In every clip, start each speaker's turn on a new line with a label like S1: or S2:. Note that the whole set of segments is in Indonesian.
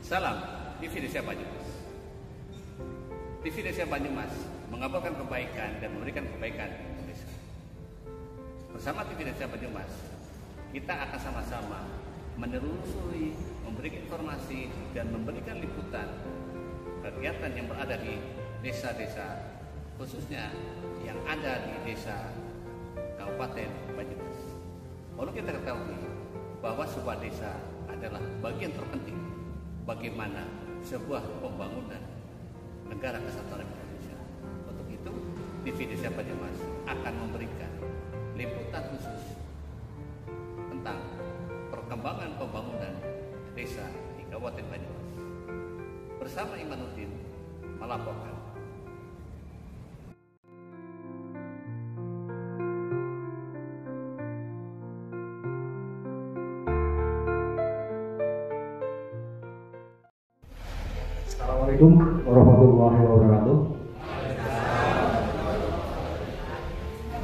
S1: Salam TV Desa Banyumas. TV Desa Banyumas mengabarkan kebaikan dan memberikan kebaikan di desa. Bersama TV Desa Banyumas, kita akan sama-sama menelusuri, memberikan informasi dan memberikan liputan kegiatan yang berada di desa-desa, khususnya yang ada di desa Kabupaten Banyumas. Perlu kita ketahui bahwa sebuah desa adalah bagian terpenting bagaimana sebuah pembangunan negara kesatuan Republik Indonesia. Untuk itu, TV Desa Banyumas akan memberikan liputan khusus tentang perkembangan pembangunan desa di Kabupaten Banyumas. Bersama Imanuddin melaporkan.
S2: Assalamualaikum warahmatullahi wabarakatuh.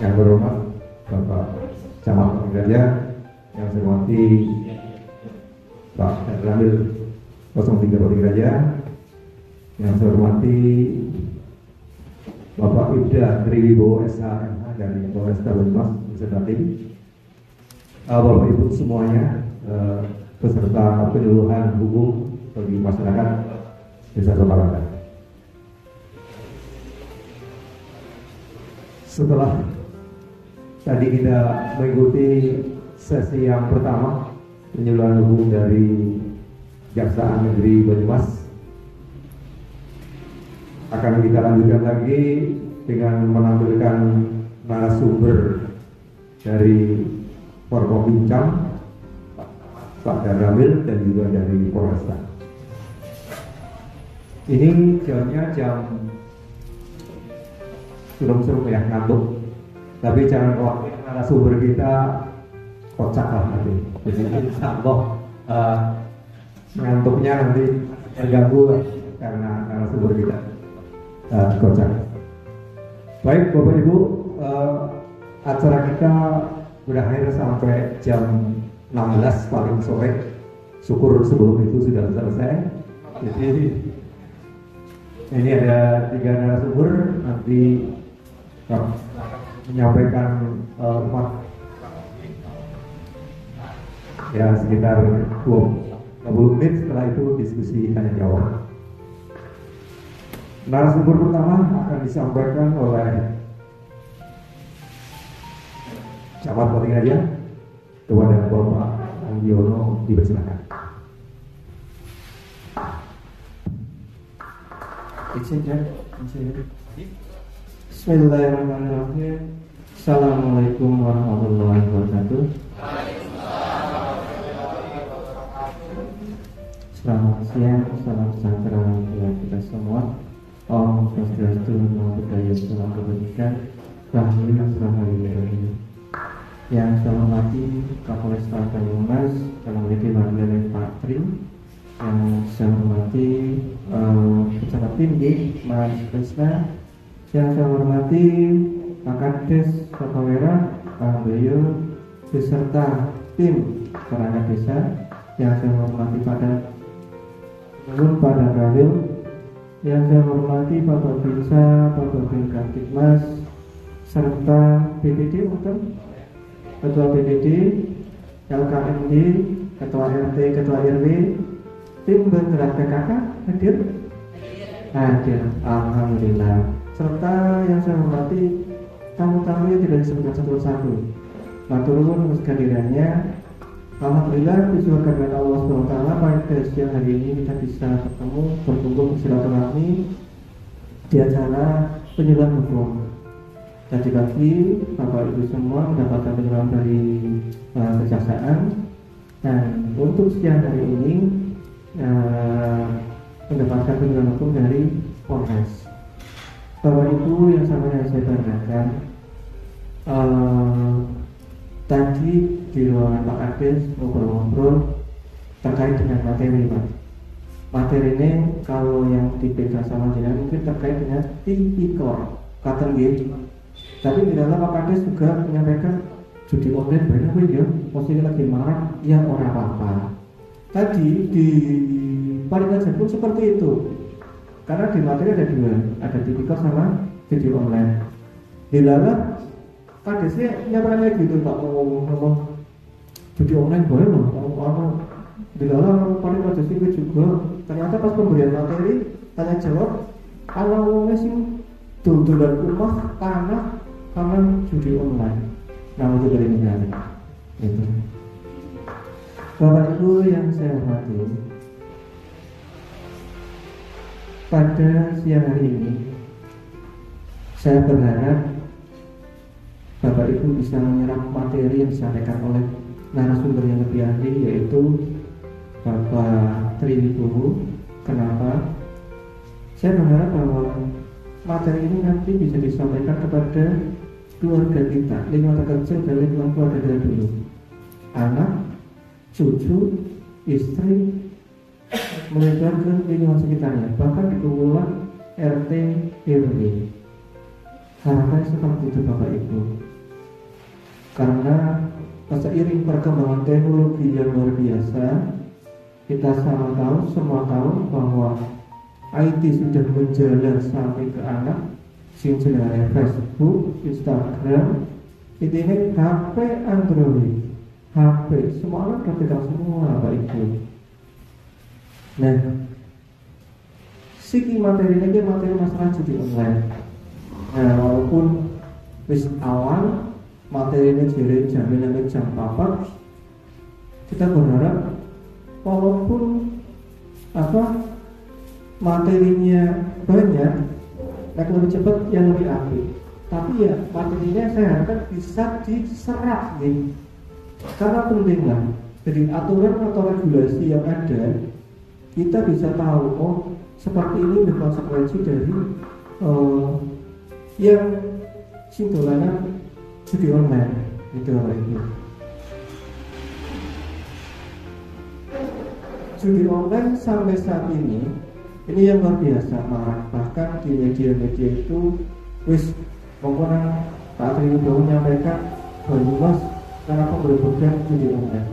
S2: Yang berhormat Bapak Camat Gajah, yang saya hormati Pak Ramil 03 Gajah, yang saya hormati Bapak Ibda Triwibowo SHMH dari Polresta Banyumas beserta tim, Bapak Ibu semuanya, peserta penyuluhan hukum bagi masyarakat Desa Soparaga. Setelah tadi kita mengikuti sesi yang pertama penyuluhan hukum dari Kejaksaan Negeri Banyumas, akan kita lanjutkan lagi dengan menampilkan narasumber dari Forkopincam, Pak Darramil, dan juga dari Polresta. Ini jamnya jam suram-suram ya, ngantuk. Tapi jangan khawatir, narasumber kita kocak lah nanti. Jadi insya Allah ngantuknya nanti terganggu karena narasumber kita kocak. Baik Bapak Ibu, acara kita berakhir sampai jam 16 paling sore. Syukur sebelum itu sudah selesai. Jadi ini ada 3 narasumber, nanti menyampaikan ya sekitar 20 menit, setelah itu diskusi tanya jawab. Narasumber pertama akan disampaikan oleh Camat Boti Gajah kepada Bapak Angiono, dipersilakan.
S3: Bismillahirrahmanirrahim. Assalamualaikum warahmatullahi wabarakatuh. Selamat siang, salam sejahtera buat kita semua. Om Swastiastu, Namo Buddhaya, salam kebajikan, Rahmi Rahmi. Yang saya hormati Kapolresta Banyumas, dalam ini diwakili Pak Tri. Yang saya hormati pejabat tinggi Mas Krisna, yang saya hormati Pak Kades Sokawera, Pak Bayu, beserta tim perangkat desa, yang saya hormati pada Darramil, yang saya hormati Bapak Binsa, Bapak Kamtibmas, serta BPD, Ketua BPD, LKMD, Ketua RT, Ketua RW, tim bergerak PKK hadir? Hadir, alhamdulillah. Serta yang saya hormati tamu-tamu yang tidak disebutkan satu persatu. Matur nuwun atas kehadirannya. Alhamdulillah disyukurkan dengan Allah SWT pada siang hari ini kita bisa bertemu, berkumpul, bersilaturahmi di acara penyuluhan hukum. Tadi pagi Bapak Ibu semua mendapatkan penyuluhan dari Kejaksaan, dan untuk siang hari ini mendapatkan penyuluhan hukum dari Polres. Bapak Ibu yang saya banggakan, tadi di ruangan Pak Kades ngobrol-ngobrol terkait dengan materi, Pak. Materi ini kalau yang dipegang sama jenengan mungkin terkait dengan tipikor katen nggih. Tapi di dalam Pak Kades juga menyampaikan judi online banyak ya, posisi lagi marah, ya ora apa-apa. Tadi di paling ajar pun seperti itu. Karena di materi ada dua, ada tipikor sama judi online. Dilala kadesnya nyamanya gitu Pak, ngomong judi online boleh loh, ngomong dilala paling ajar itu juga. Ternyata pas pemberian materi tanya jawab, kalau ngomongnya sih dul-dulan rumah, tanah, karena judi online. Nah itu dari negara itu. Bapak Ibu yang saya hormati, pada siang hari ini saya berharap Bapak Ibu bisa menyerap materi yang disampaikan oleh narasumber yang lebih ahli, yaitu Bapak Tri Wibowo. Kenapa? Saya berharap bahwa materi ini nanti bisa disampaikan kepada keluarga kita, lingkungan terkecil dan lingkungan keluarga dari dulu, anak, cucu, istri, melebar ke lingkungan sekitarnya, bahkan di kumpulan RT RW. Harapannya seperti itu Bapak Ibu. Karena seiring perkembangan teknologi yang luar biasa, kita semua tahu bahwa IT sudah menjalar sampai ke anak, sing jenenge Facebook, Instagram, intinya HP Android, HP semua orang udah pegang semua Bapak Ibu. Nah, siki materi ini materi masalah judi online. Nah, walaupun wis awal materi ini jadi jaminan jam 4, kita berharap walaupun materinya banyak, lebih cepat yang lebih apik. Tapi ya materinya saya harapkan bisa diserap nih, karena penting lah. Jadi aturan atau regulasi yang ada kita bisa tahu, oh seperti ini berkonsekuensi dari yang sindolanan judi online itu itu. Judi online sampai saat ini yang luar biasa marak, bahkan di media-media itu wis pokoknya Pak Tri Wibowo menyampaikan bahwa karena penggerbekan judi online.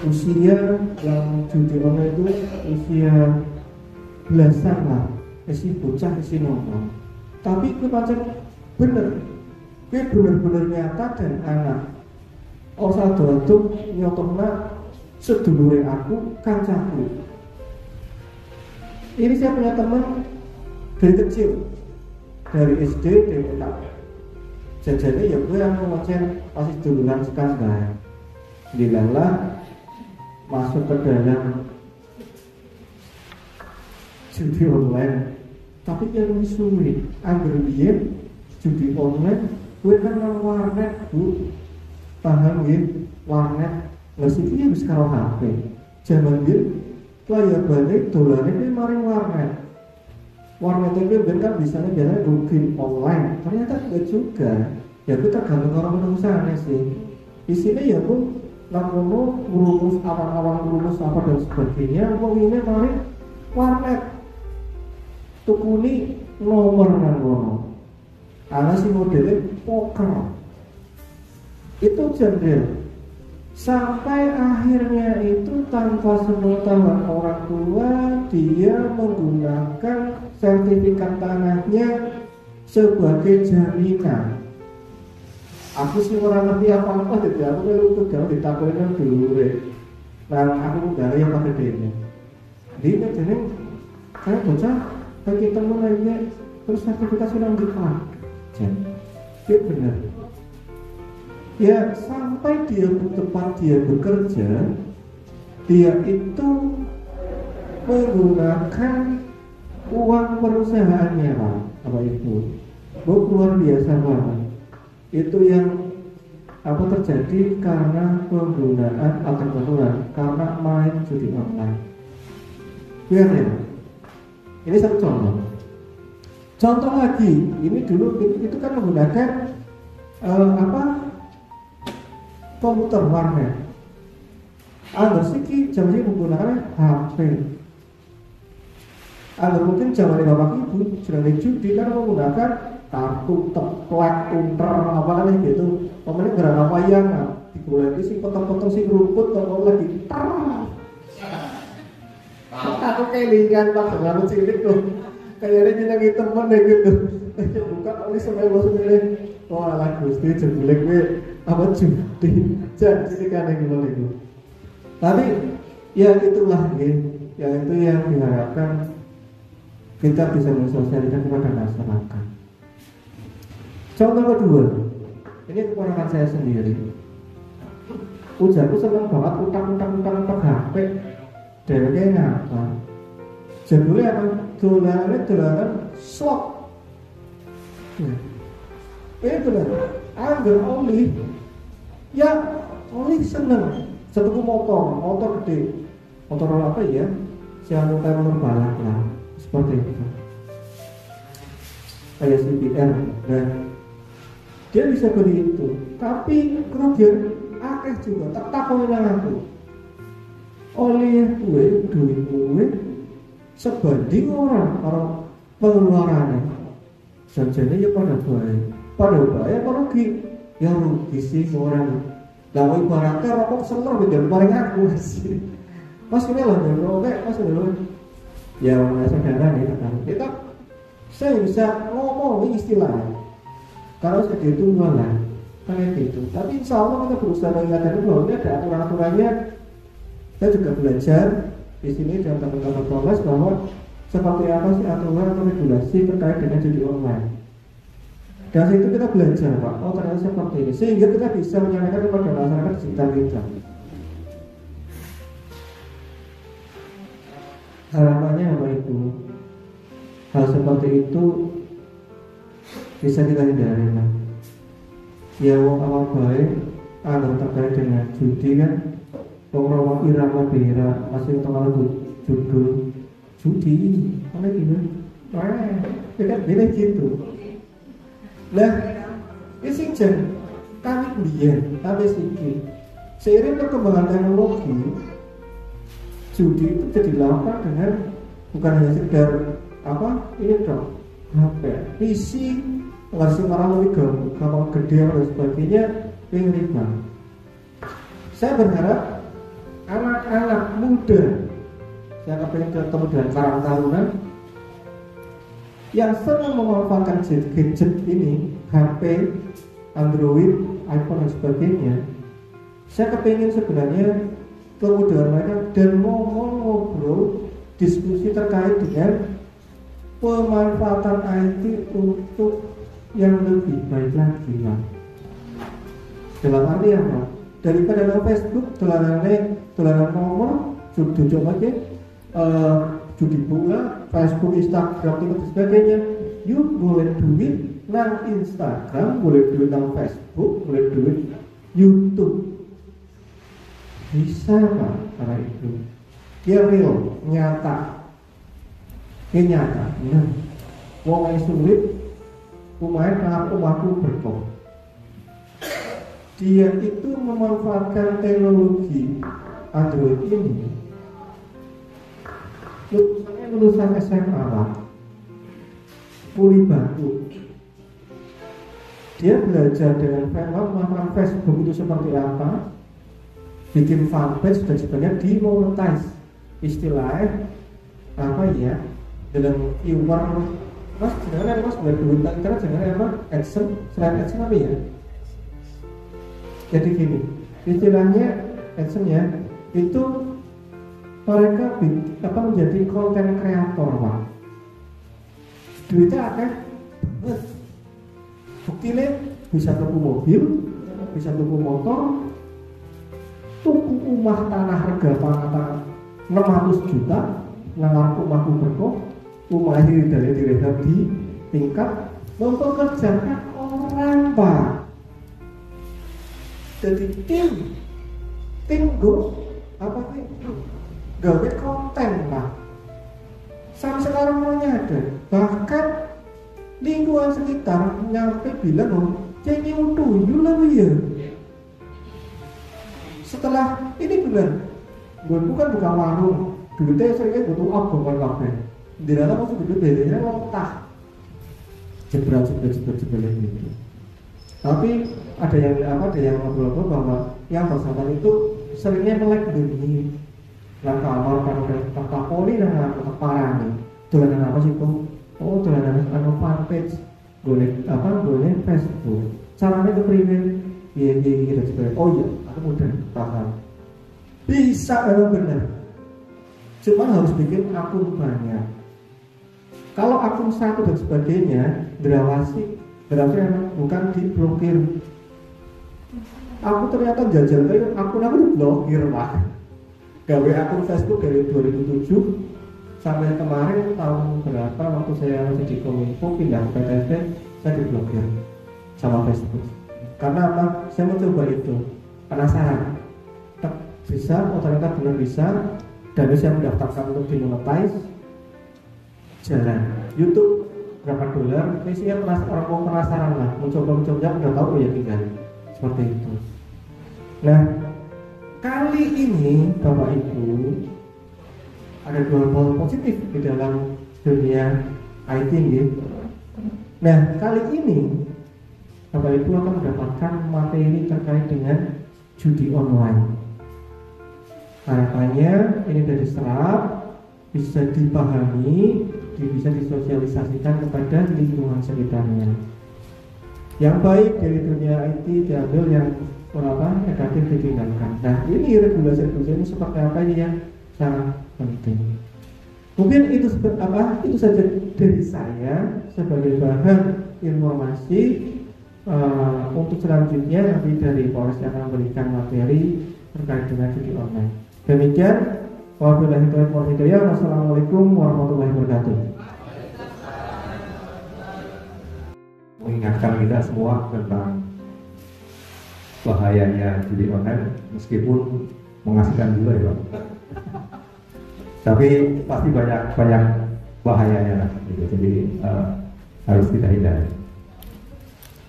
S3: Usia yang judi online itu usia belasan lah, isi bocah isi ngomong. Tapi itu macam bener, itu bener-bener nyata dan anak. Osal doatuk nyotokna sedulure aku kancaku. Ini saya punya teman dari kecil, dari SD, dari TK. Jadi ya gue yang ngomongin pasti duluan sekarang. Dilala masuk ke dalam judi online, tapi yang sulit anggar biyen judi online gue kan nang warnet Bu, paham ya, warnet ngasihnya bisa karo HP zaman biyen layar balik dolarnya ini maring warnet itu kan biasanya login online, ternyata tidak juga ya, kita tergantung orang menunggu sih di sini ya Bu. Namun merumus awal-awal merumus apa dan sebagainya, ini maring warnet tukuni nomor nang kono. Ana si modelnya poker. Itu jendel. Sampai akhirnya itu tanpa sepengetahuan orang tua dia menggunakan sertifikat tanahnya sebagai jaminan. Aku sih orang ngerti apa-apa, jadi aku melu pegang ditakoin dulu deh. Nah aku dari yang pakai dia. Dia jadi kayak bocah bagi temen lainnya terus sertifikat sudah dikeluar. Dia benar. Ya sampai dia tempat dia bekerja, dia itu menggunakan uang perusahaannya Pak, apa itu? Luar biasa banget. Itu yang terjadi karena penggunaan atau penggunaan karena main judi online. Biar ya. Ini satu contoh. Contoh lagi, ini dulu itu kan menggunakan komputer warnet. Siki zaman ini menggunakan HP. Mungkin zaman bapak ibu sudah judi karena menggunakan kartu teplak unter apa namanya gitu, pemain gerang wayang digoleki sing potong-potong sing rumput kalau lagi kelingan pas aku cilik tuh. Kayaknya nyenengi temen deh gitu. Buka oli sampai lo semile. Wah lah Gusti jebule kowe apa judi. Jangan cilikane ngono iku. Tapi ya itulah ya itu yang diharapkan kita bisa mensosialisasikan kepada masyarakat. Contoh kedua, ini keponakan saya sendiri. Ujarku seneng banget utang HP. Dheweke ngapa? Jebule apa? Dolanan slot. Dolanan. Angger oli. Ya, oli seneng. Setuku motor gede. Motor apa ya? Siapa motor balap lah. Seperti itu. Kayak CBR. Nah, dia bisa beli itu. Tapi kerugian akeh juga. Tak takoni nang aku. Oleh duit gue sebanding orang pengeluarannya. Janjane ya pada baik rugi. Ya rugi sih orang. Lah ibaratnya rokok seler beda paling aku sih. Mas ini loh rokok mas dulu. Ya orang saudara nih kita saya bisa ngomong istilahnya. Kalau saya itu lah kayak gitu. Tapi insya Allah kita berusaha mengingatkan bahwa ini ada aturan-aturannya. Saya juga belajar di sini dalam teman-teman Polres bahwa seperti apa sih aturan atau regulasi terkait dengan judi online. Dari situ kita belajar Pak, oh ternyata seperti ini, sehingga kita bisa menyampaikan kepada masyarakat di sekitar kita. Harapannya apa itu? Hal seperti itu bisa kita hindari lah. Ya wong awal baik, agar terkait dengan judi kan. Orang irama bera masih tengah judul judi, mana gitu? Dekat beda gitu. Lah, ini jen kami kuliah, tapi sedikit. Seiring perkembangan teknologi, judi itu jadi dilakukan dengan bukan hanya sekedar apa ini dong, HP, PC, ngasih marah lebih gampang gede dan sebagainya, yang riba. Saya berharap anak-anak muda, saya kepengen ketemu dengan karang taruna yang senang memanfaatkan gadget ini, HP, Android, iPhone dan sebagainya. Saya kepengen sebenarnya kemudahan mereka dan ngobrol diskusi terkait dengan pemanfaatan IT untuk yang lebih baik lagi lah. Dalam arti apa? Daripada dalam Facebook, dolanan nomor, judi lagi, judi bola, Facebook, Instagram, Twitter dan sebagainya. You boleh duit nang Instagram, boleh duit nang Facebook, boleh duit YouTube. Bisa Pak, karena itu dia real, nyata. Ini nyata. Nah, wong yang sulit, umahku berkong. Dia itu memanfaatkan teknologi Android ini. Lulusan SMA Pak, Kuli Batu. Dia belajar dengan memanfaatkan Facebook itu seperti apa, bikin fanpage dan sebagainya, dimonetize. Istilahnya apa ya? Dalam keyword, mas jangan mas boleh duit internet jangan apa? AdSense, selain AdSense apa ya? Jadi gini, istilahnya AdSense ya, itu mereka menjadi konten kreator Pak. Duitnya akan buktinya bisa tuku mobil, bisa tuku motor, tuku rumah tanah rega pangan 600 juta, nang rumahku berkok, rumah ini dari direhab di tingkat mempekerjakan orang Pak. Jadi tim go apa nih gawe konten Pak. Sampai sekarang ada bahkan lingkungan sekitar nyampe bilang oh jadi tuyul lah ya. Setelah ini bilang gue bukan buka warung, duitnya seringnya butuh apa bukan kafe. Di dalam masuk duit bedanya lontah, jebret gitu. Tapi ada yang ngobrol bahwa yang bersangkutan itu seringnya melek bunyi, lang kamar kan udah tak kapoli ya parah nih. Dolanan apa sih tuh? Oh, dolanan fanpage. Boleh Facebook. Caranya itu primer. Iya dan sebagainya. Oh iya, aku udah paham. Bisa kalau benar. Cuma harus bikin akun banyak. Kalau akun satu dan sebagainya berawasi, berarti bukan diblokir. Aku ternyata jajal akun aku diblokir, Pak. Gawe akun Facebook dari 2007 sampai kemarin tahun berapa waktu saya masih di Kominfo pindah ke PTT, saya diblokir sama Facebook. Karena apa? Saya mau coba itu, penasaran. Bisa, oh ternyata benar bisa. Dan saya mendaftarkan untuk dimonetize. Jalan YouTube berapa dolar? Isinya orang mau penasaran lah, mencoba udah tahu ya tinggal seperti itu. Nah, kali ini Bapak Ibu ada dua hal positif di dalam dunia IT gitu. Nah, kali ini Bapak Ibu akan mendapatkan materi terkait dengan judi online. Harapannya ini sudah diserap, bisa dipahami, bisa disosialisasikan kepada lingkungan sekitarnya. Yang baik dari dunia IT diambil, yang negatif ditinggalkan. Nah, ini regulasi ini seperti apa ini yang sangat penting. Mungkin itu saja dari saya sebagai bahan informasi. Untuk selanjutnya nanti dari Polres yang akan memberikan materi terkait dengan judi online. Demikian, wabillahi taufiq wal hidayah. Wassalamualaikum warahmatullahi wabarakatuh.
S2: Mengingatkan kita semua tentang bahayanya judi online, meskipun mengasihkan juga ya Pak. Tapi pasti banyak bahayanya lah, gitu. Jadi harus kita hindari.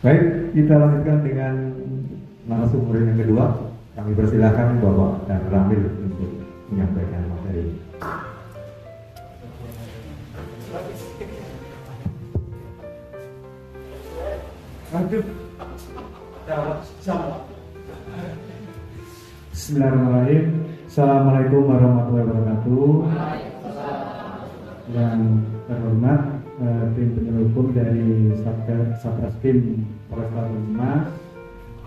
S2: Baik, kita lanjutkan dengan narasumber yang kedua. Kami persilakan Bapak dan Ramil untuk menyampaikan materi.
S4: Bismillahirrahmanirrahim. Assalamualaikum warahmatullahi wabarakatuh. Yang terhormat tim penyelidik dari Satreskrim Polresta Banyumas,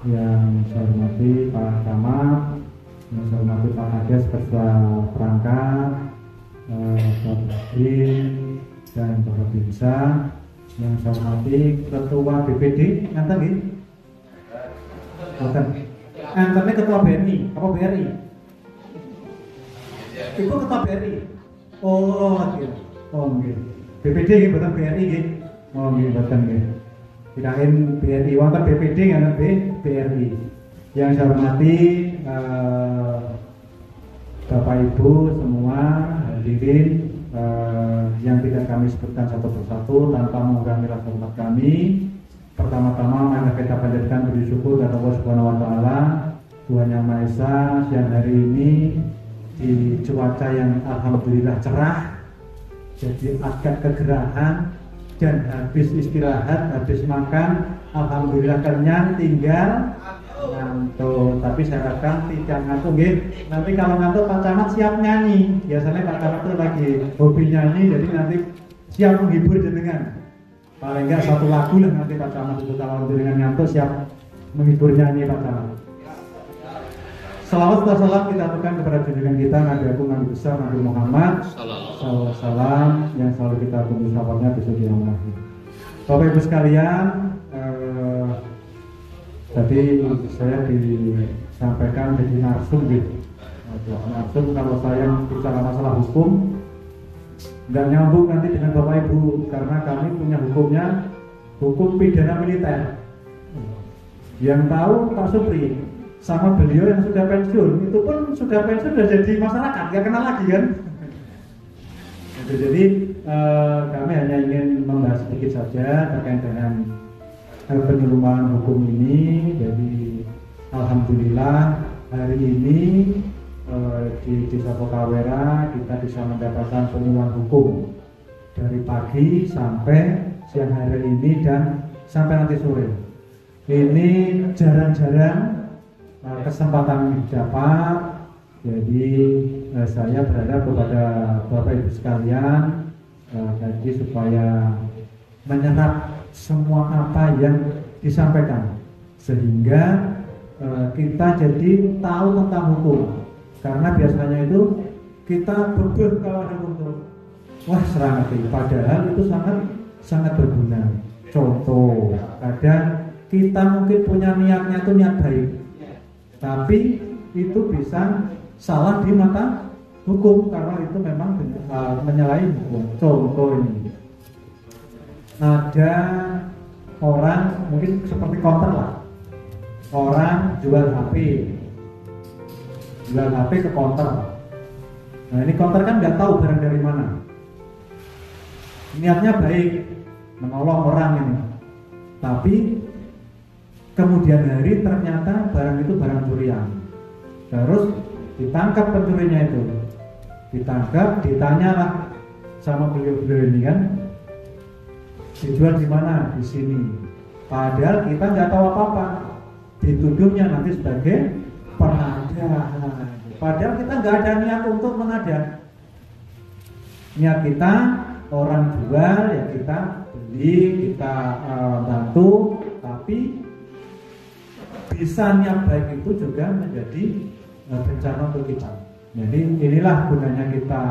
S4: yang saya hormati Pak Camat, yang saya hormati Pak Kades beserta perangkat, Satreskrim dan Bapak Binsa, yang saya hormati Ketua BPD, nganten nggih? Boten. Antaranya Ketua BNI, apa BRI? Itu Ketua BRI. Oh, gitu. Oh, gitu. BPD nggih, boten BRI nggih. Oh, nggih, boten nggih. Kirain BRI, wonten BPD nganten BRI. Yang saya hormati Bapak Ibu semua hadirin, yang tidak kami sebutkan satu persatu tanpa mengurangi rasa hormat kami. Pertama-tama mari kita panjatkan puji syukur kepada Allah Subhanahu wa taala, Tuhan Yang Maha Esa, siang hari ini di cuaca yang alhamdulillah cerah, jadi agak kegerahan, dan habis istirahat, habis makan, alhamdulillah kenyang, tinggal ngantuk. Tapi saya harapkan tidak ngantuk nggih. Nanti kalau ngantuk Pak Camat siap nyanyi. Biasanya Pak Camat itu lagi hobi nyanyi, jadi nanti siap menghibur jenengan. Paling enggak satu lagu lah nanti Pak Camat itu, kalau jenengan ngantuk siap menghibur nyanyi Pak Camat. Salawat dan salam kita aturkan kepada junjungan kita Nabi Agung Nabi besar Nabi Muhammad SAW, yang selalu kita tunggu sahabatnya besok di yang lahir. Bapak Ibu sekalian, tadi saya disampaikan jadi narsum gitu. Narsum kalau saya bicara masalah hukum nggak nyambung nanti dengan Bapak Ibu, karena kami punya hukumnya hukum pidana militer. Yang tahu Pak Supri sama beliau yang sudah pensiun, itu pun sudah pensiun, sudah jadi masyarakat, nggak kenal lagi kan. Jadi kami hanya ingin membahas sedikit saja terkait dengan penyuluhan hukum ini. Jadi alhamdulillah hari ini di Desa Pokawera kita bisa mendapatkan penyuluhan hukum dari pagi sampai siang hari ini dan sampai nanti sore. Ini jarang-jarang kesempatan dapat, jadi saya berharap kepada Bapak Ibu sekalian jadi supaya menyerap semua apa yang disampaikan sehingga kita jadi tahu tentang hukum. Karena biasanya itu kita berbeh kalau ada hukum, wah serang hati. Padahal itu sangat berguna. Contoh, kadang kita mungkin punya niatnya itu niat baik, tapi itu bisa salah di mata hukum karena itu memang menyalahi hukum. Contoh ini, ada orang mungkin seperti counter lah, orang jual HP ke counter. Nah ini counter kan nggak tahu barang dari mana, niatnya baik menolong orang ini, tapi kemudian hari ternyata barang itu barang curian. Terus ditangkap pencurinya itu, ditanyalah sama beliau ini kan, dijual di mana? Di sini. Padahal kita nggak tahu apa-apa, dituduhnya nanti sebagai penada. Padahal kita nggak ada niat untuk menada. Niat kita orang jual ya kita beli, kita bantu, tapi bisa niat baik itu juga menjadi bencana untuk kita. Jadi inilah gunanya kita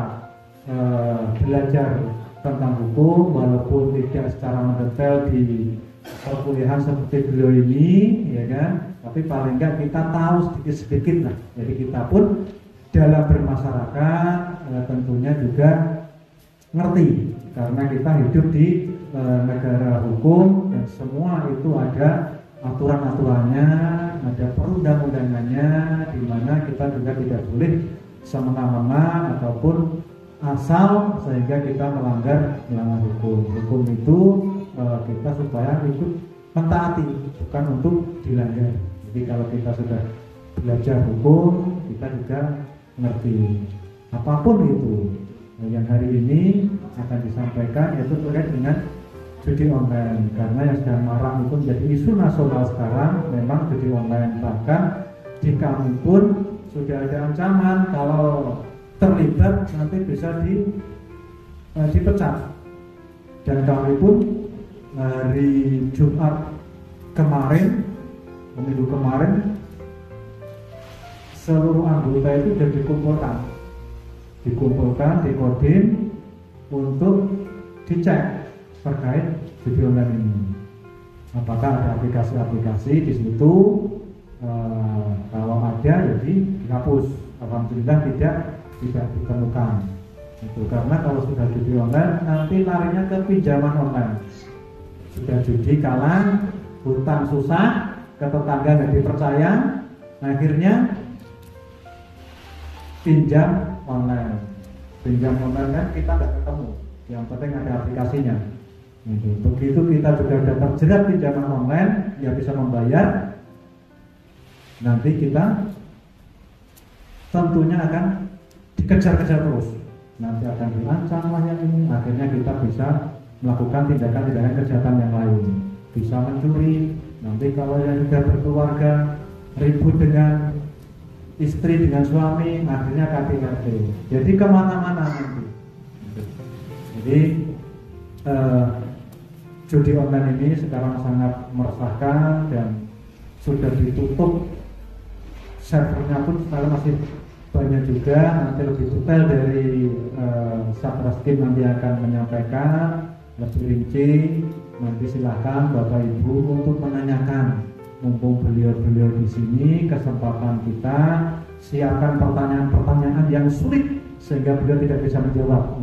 S4: belajar tentang hukum walaupun tidak secara mendetail di perkuliahan seperti beliau ini, ya kan? Tapi paling enggak kita tahu sedikit-sedikit lah. Jadi kita pun dalam bermasyarakat tentunya juga ngerti karena kita hidup di negara hukum dan semua itu ada aturan-aturannya, ada perundang-undangannya, di mana kita juga tidak boleh semena-mena ataupun asal sehingga kita melanggar hukum. Hukum itu kita supaya ikut mentaati, bukan untuk dilanggar. Jadi kalau kita sudah belajar hukum, kita juga ngerti apapun itu. Yang hari ini akan disampaikan yaitu terkait dengan judi online, karena yang sedang marak itu menjadi isu nasional sekarang memang judi online. Bahkan di kami pun sudah ada ancaman kalau terlibat nanti bisa dipecat. Dan kami pun hari Jumat kemarin, minggu kemarin, seluruh anggota itu sudah dikumpulkan di Kodim untuk dicek terkait judi online ini. Apakah ada aplikasi-aplikasi di situ? Kalau ada jadi dihapus. Alhamdulillah tidak ditemukan. Itu karena kalau sudah judi online nanti larinya ke pinjaman online. Sudah judi kalah, hutang susah, ke tetangga nggak dipercaya, akhirnya pinjam online. Pinjam online kan kita nggak ketemu, yang penting ada aplikasinya. Begitu kita juga sudah terjerat pinjaman online, ya bisa membayar, nanti kita tentunya akan dikejar-kejar terus. Nanti akan diancam lah yang ini, akhirnya kita bisa melakukan tindakan-tindakan kejahatan yang lain. Bisa mencuri, nanti kalau yang sudah berkeluarga, ribut dengan istri, dengan suami, akhirnya KDRT. Jadi kemana-mana nanti. Jadi judi online ini sekarang sangat meresahkan dan sudah ditutup. Servernya pun sekarang masih banyak juga. Nanti lebih detail dari Satreskrim nanti akan menyampaikan lebih rinci. Nanti silahkan Bapak Ibu untuk menanyakan. Mumpung beliau-beliau di sini, kesempatan kita siapkan pertanyaan-pertanyaan yang sulit sehingga beliau tidak bisa menjawab.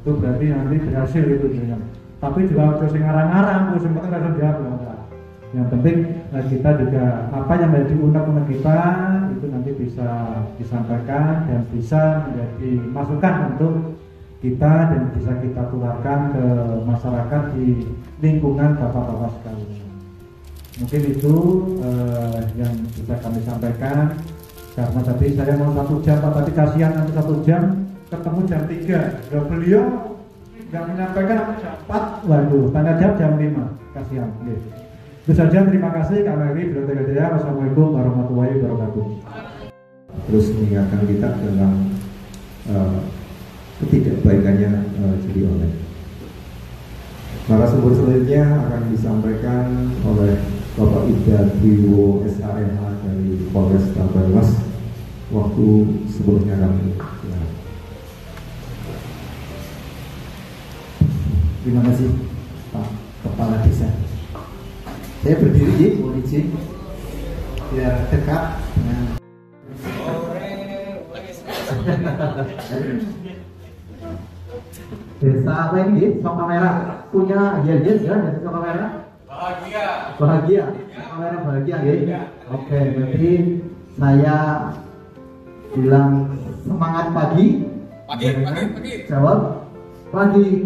S4: Itu berarti nanti berhasil itu ya. Tapi juga harus ngarang-ngarang, harus sempat harus jawab. Yang penting kita juga apa yang menjadi unek-unek kita itu nanti bisa disampaikan dan bisa menjadi masukan untuk kita dan bisa kita tularkan ke masyarakat di lingkungan bapak-bapak sekalian. Mungkin itu yang bisa kami sampaikan. Karena tadi saya mau 1 jam, tadi kasihan nanti 1 jam ketemu jam 3. Dan beliau nggak menyampaikan jam 4. Waduh, tanda jawab jam 5. Kasihan. Itu saja, terima kasih. Kami lagi Wassalamualaikum warahmatullahi wabarakatuh.
S2: Terus mengingatkan kita dalam kebaikannya judi online. Narasumber selanjutnya akan disampaikan oleh Bapak Ida Triwo SAMH dari Polres Banyumas. Waktu sebelumnya kami. Ya.
S5: Terima kasih Pak Kepala Desa. Saya berdiri mohon izin biar dekat dengan desa apa ini? Sok kamera punya ya desa sok kamera bahagia kamera bahagia ya. Oke, berarti saya bilang semangat pagi. Jawab pagi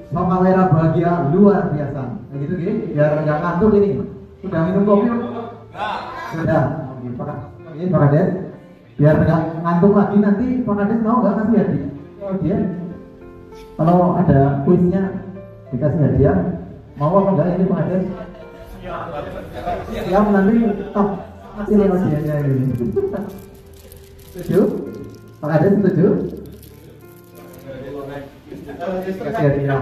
S5: sok kamera bahagia luar biasa. Nah, gitu biar nggak ngantuk ini. Sudah minum kopi? Sudah. Ini Pak Kades. Biar nggak ngantuk lagi nanti Pak Kades mau nggak kasih hadiah? Kalau ada kuisnya dikasih hadiah, mau apa enggak ini Pak Kades? Siap nanti kasih hadiahnya ini. Setuju? Pak Kades setuju? Kasih hadiah.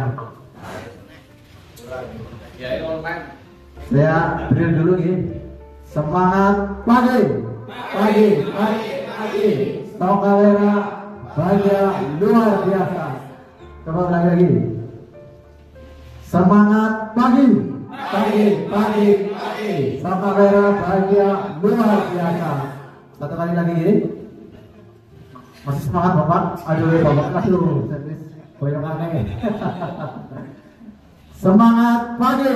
S5: Saya beri dulu nih. Semangat pagi. Sok kamera bahagia luar biasa. Coba ulangi lagi. Semangat pagi. Sok kamera bahagia luar biasa. Satu kali lagi gini. Masih semangat Bapak? Aduh Bapak aduh. Boyong aneh. Semangat pagi.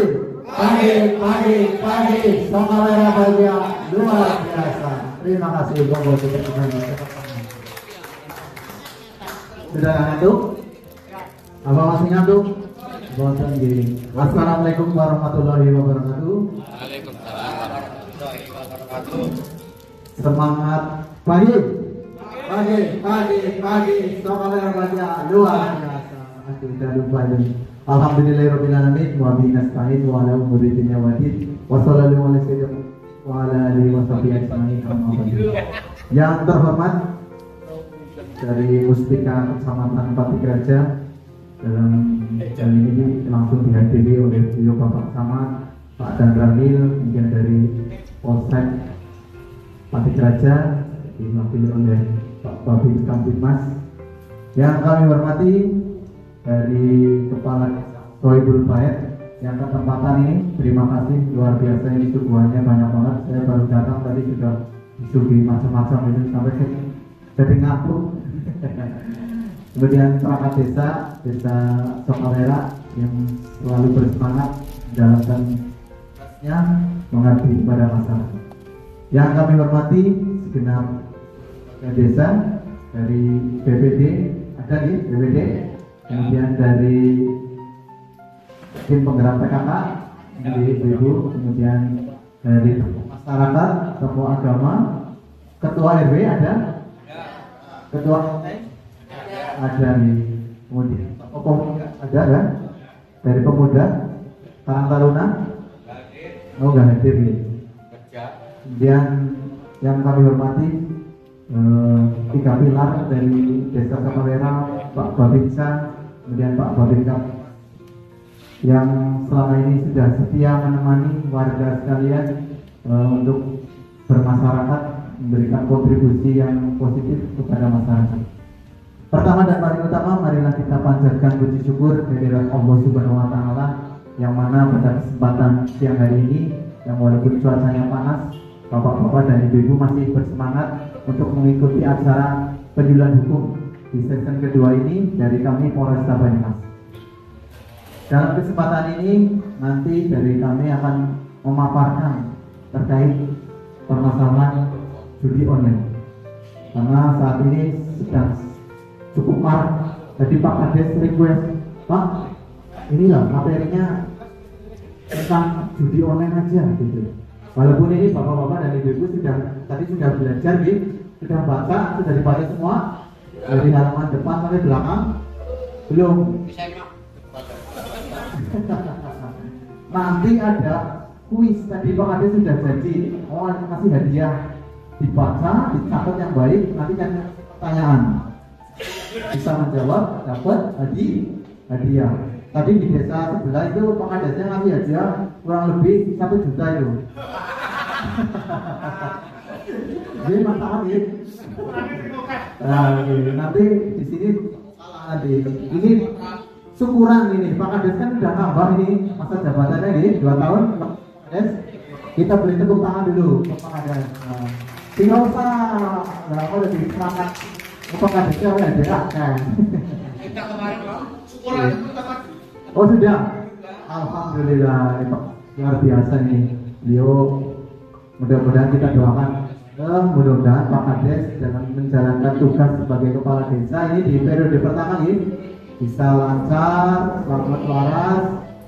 S5: Sok kamera bahagia luar biasa. Terima kasih Bapak. Sudah ngantuk? Apa masih ngantuk? Bosan gini. Assalamualaikum warahmatullahi wabarakatuh.
S1: Waalaikumsalam warahmatullahi wabarakatuh.
S5: Semangat pagi. Sok kamera bahagia luar biasa. Aduh, udah lupa ini. Alhamdulillahirrahmanirrahim. Wa bihi nasta'in wa ala umuri dunya waddin. Wa sallallahu alaihi wasallam wa ala alihi wa sahbihi ajma'in. Yang terhormat dari Muspika Kecamatan Pati Geraja, dalam hal ini langsung dihadiri oleh beliau Bapak Camat, Pak Dan Ramil, kemudian dari Polsek Pati Geraja, diwakili oleh Pak Babin Kamtibmas. Yang kami hormati dari Kepala Sohibul Bait yang kesempatan ini, terima kasih luar biasa, ini suguhannya banyak banget. Saya baru datang tadi sudah disuguhi macam-macam itu sampai jadi ngantuk. Kemudian perangkat desa Sok Kamera yang selalu bersemangat menjalankan tugasnya mengabdi kepada masyarakat. Yang kami hormati segenap desa dari BPD, ada di BPD, kemudian dari tim penggerak PKK di Ibu, kemudian dari masyarakat, tokoh agama, ketua RW ada, ketua ada nih, kemudian tokoh ada kan, dari pemuda, Karang Taruna, nggak hadir nih. Kemudian yang kami hormati 3 pilar dari Desa Kamera, Pak Babinsa, kemudian Pak Babinka yang selama ini sudah setia menemani warga sekalian untuk bermasyarakat, memberikan kontribusi yang positif kepada masyarakat. Pertama dan paling utama, marilah kita panjatkan puji syukur kehadirat Allah Subhanahu wa Ta'ala, yang mana pada kesempatan siang hari ini, yang walaupun cuacanya panas, bapak-bapak dan ibu-ibu masih bersemangat untuk mengikuti acara penjualan hukum di season kedua ini dari kami Polresta Banyumas. Dalam kesempatan ini nanti dari kami akan memaparkan terkait permasalahan judi online, karena saat ini sedang cukup marak. Jadi Pak Kades request, Pak, inilah materinya tentang judi online aja gitu. Walaupun ini bapak-bapak dan ibu-ibu tadi sudah belajar gitu, sudah baca, sudah dibaca semua dari halaman depan sampai belakang, belum. Nanti ada kuis, tadi Pak Kades sudah janji, kasih hadiah, dibaca, dicatat yang baik, nanti kan pertanyaan. bisa menjawab dapat hadiah. Tadi di desa sebelah itu Pak Kadesnya ngasih hadiah kurang lebih 1 juta itu. Jadi masalah ini. Nah, nanti di sini nanti ini syukuran ini Pak Kades kan udah nambah ini masa jabatannya ini 2 tahun. Pak Kades, kita beri tepuk tangan dulu untuk Pak Kades. Tinggal usah, aku lebih semangat. Pak Kadesnya udah kan.
S1: Kita kemarin Pak, syukuran pertama.
S5: Oh sudah, alhamdulillah luar biasa nih. Beliau mudah-mudahan kita doakan. Mudah-mudahan Pak Kades dalam menjalankan tugas sebagai kepala desa ini di periode pertama ini bisa lancar, selamat waras,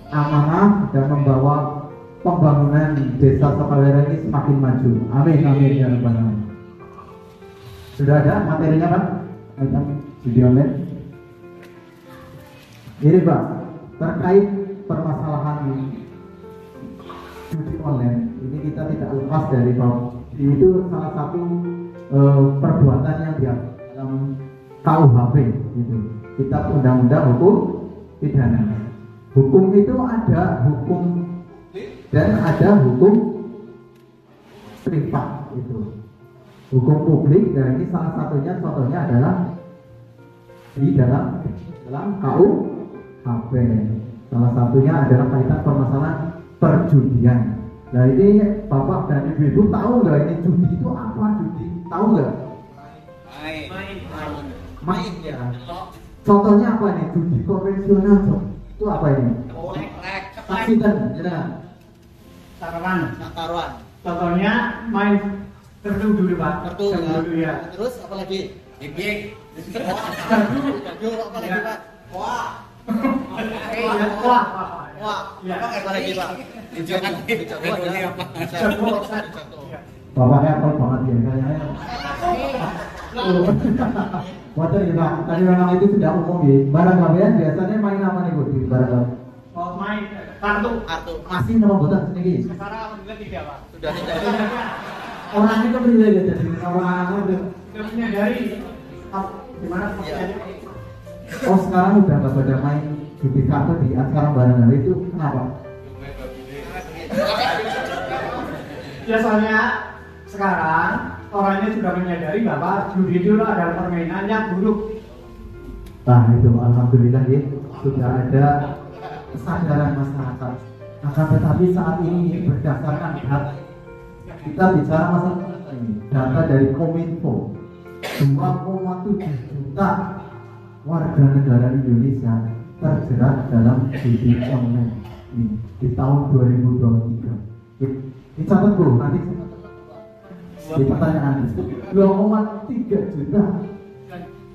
S5: amanah dan membawa pembangunan desa Sokalera ini semakin maju. Amin amin ya rabbal alamin. Sudah ada materinya Pak? Ada video online. Ini Pak, terkait permasalahan judi online ini kita tidak lepas dari bahwa itu salah satu perbuatan yang diatur dalam KUHP gitu. Kitab Undang-Undang Hukum Pidana. Hukum itu ada hukum dan ada hukum privat itu. Hukum publik dan ini salah satunya contohnya adalah di dalam KUHP. Salah satunya adalah kaitan permasalahan perjudian. Nah ini Bapak dan Ibu tahu nggak ini judi itu apa judi? Tahu nggak? Main ya. Contohnya apa nih judi konvensional? Itu apa ini? Saksikan, ya.
S6: Taruhan.
S3: Contohnya main kartu dulu Pak.
S6: Kartu
S3: ya.
S6: Terus apa lagi?
S1: Gig.
S6: Kartu apa lagi Pak? Wah. Apa lagi Pak?
S5: Bapaknya apa banget ya kayaknya. Wajar ya Pak. Tadi memang itu sudah umum ya. Barang kalian biasanya main apa nih Bu di barang?
S3: Oh main kartu.
S5: Masih nama botak sendiri.
S3: Sekarang alhamdulillah tidak Pak.
S6: Sudah tidak.
S5: Orangnya kan beda ya jadi orang
S3: Sudah menyadari gimana
S6: Iya.
S5: Oh sekarang udah nggak pada main judi kartu di sekarang barang itu kenapa?
S3: Biasanya sekarang orangnya sudah menyadari bahwa judi itu adalah permainan yang buruk.
S5: Nah itu alhamdulillah ya sudah ada kesadaran masyarakat. Akan tetapi saat ini berdasarkan data kita bicara masalah ini data dari Kominfo 2,7 juta warga negara Indonesia terjerat dalam judi online ini di tahun 2023. Dicatat Bu, nanti di pertanyaan 2,3 juta,